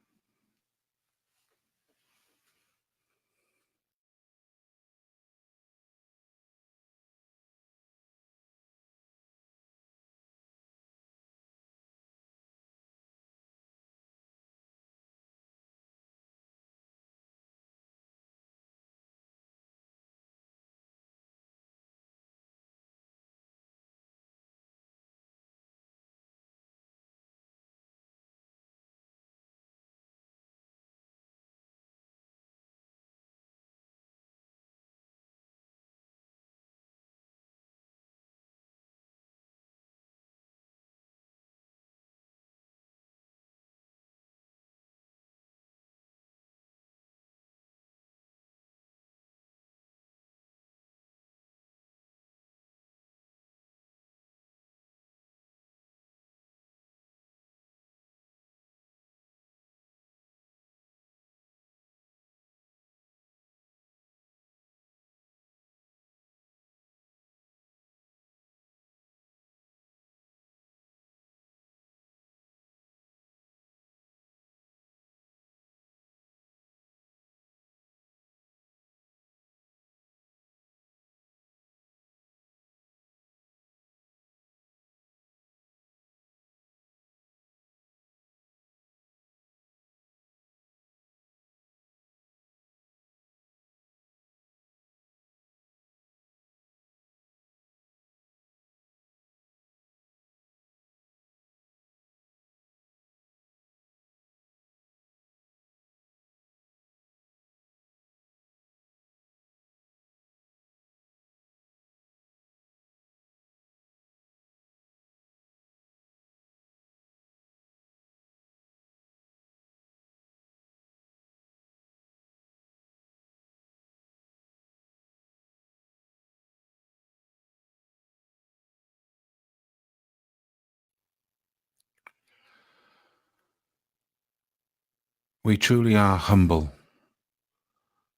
We truly are humble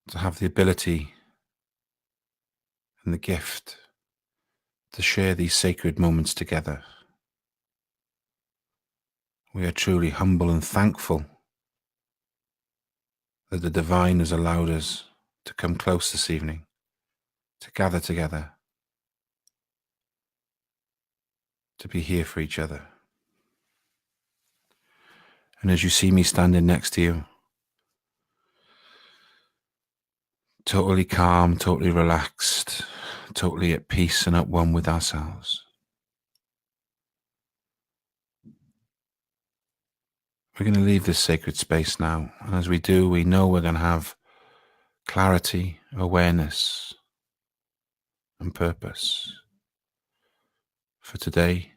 to have the ability and the gift to share these sacred moments together. We are truly humble and thankful that the divine has allowed us to come close this evening, to gather together, to be here for each other. And as you see me standing next to you, totally calm, totally relaxed, totally at peace and at one with ourselves, we're going to leave this sacred space now. And as we do, we know we're going to have clarity, awareness, and purpose for today,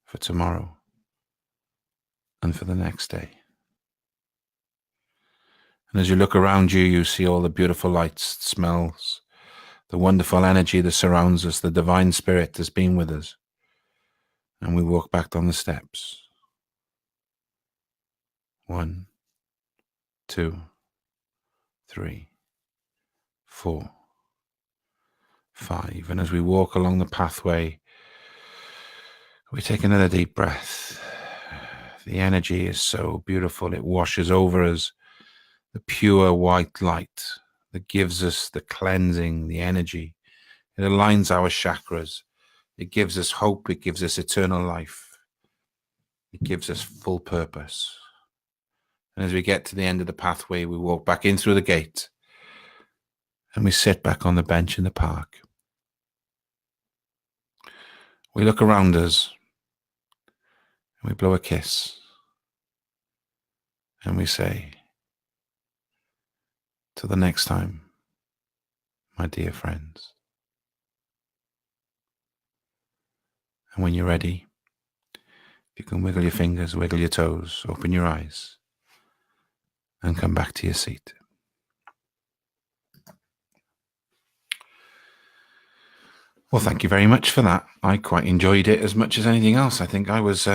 for tomorrow, and for the next day. And as you look around you, you see all the beautiful lights, smells, the wonderful energy that surrounds us, the divine spirit has been with us. And we walk back down the steps. 1, 2, 3, 4, 5. And as we walk along the pathway, we take another deep breath. The energy is so beautiful. It washes over us, the pure white light that gives us the cleansing, the energy. It aligns our chakras. It gives us hope. It gives us eternal life. It gives us full purpose. And as we get to the end of the pathway, we walk back in through the gate and we sit back on the bench in the park. We look around us and we blow a kiss and we say, till the next time, my dear friends. And when you're ready, If you can wiggle your fingers, wiggle your toes, open your eyes, and come back to your seat. Well, thank you very much for that. I quite enjoyed it as much as anything else. I think I was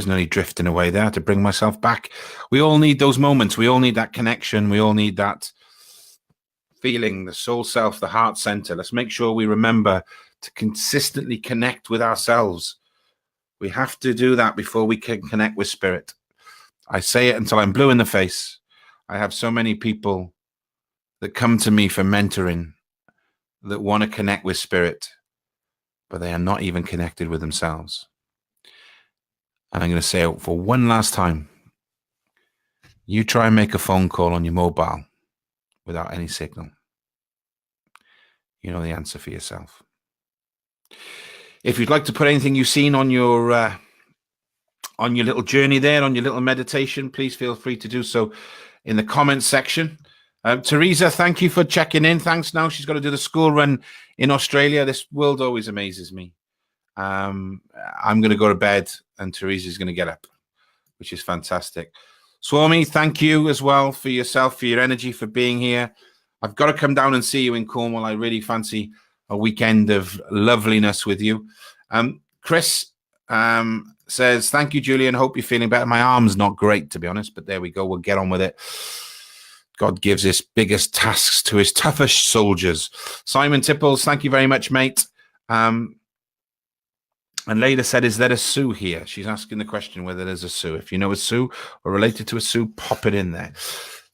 nearly drifting away there to bring myself back. We all need those moments. We all need that connection. We all need that feeling, the soul self, the heart center. Let's make sure we remember to consistently connect with ourselves. We have to do that before we can connect with spirit. I say it until I'm blue in the face. I have so many people that come to me for mentoring that want to connect with spirit, but they are not even connected with themselves. And I'm going to say it for one last time. You try and make a phone call on your mobile without any signal. You know the answer for yourself. If you'd like to put anything you've seen on your little journey there, on your little meditation, please feel free to do so in the comments section. Teresa, thank you for checking in. Thanks. Now she's got to do the school run in Australia. This world always amazes me. I'm going to go to bed and Teresa's going to get up, which is fantastic. Swami, thank you as well for yourself, for your energy, for being here. I've got to come down and see you in Cornwall. I really fancy a weekend of loveliness with you. Chris says, thank you, Julian. Hope you're feeling better. My arm's not great, to be honest, but there we go. We'll get on with it. God gives his biggest tasks to his toughest soldiers. Simon Tipples, thank you very much, mate. And Leda said, is there a Sue here? She's asking the question whether there's a Sue. If you know a Sue or related to a Sue, pop it in there.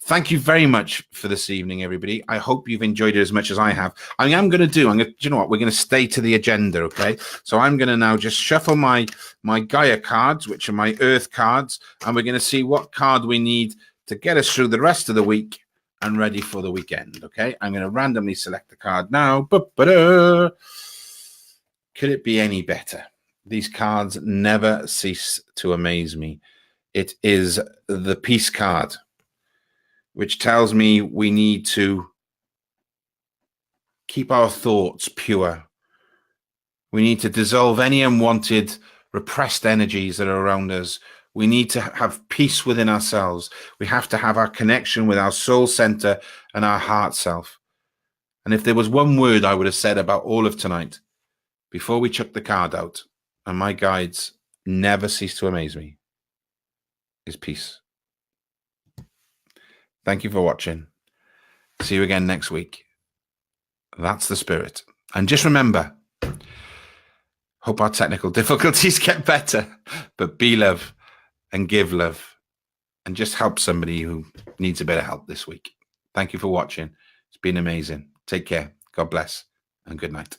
Thank you very much for this evening, everybody. I hope you've enjoyed it as much as I have. You know what? We're going to stay to the agenda, okay? So I'm going to now just shuffle my Gaia cards, which are my Earth cards, and we're going to see what card we need to get us through the rest of the week and ready for the weekend, okay? I'm going to randomly select the card now. Could it be any better? These cards never cease to amaze me. It is the Peace card, which tells me we need to keep our thoughts pure. We need to dissolve any unwanted, repressed energies that are around us. We need to have peace within ourselves. We have to have our connection with our soul center and our heart self. And if there was one word I would have said about all of tonight, before we chuck the card out, and my guides never cease to amaze me, is peace. Thank you for watching. See you again next week. That's the spirit. And just remember, hope our technical difficulties get better, but be love and give love and just help somebody who needs a bit of help this week. Thank you for watching. It's been amazing. Take care. God bless and good night.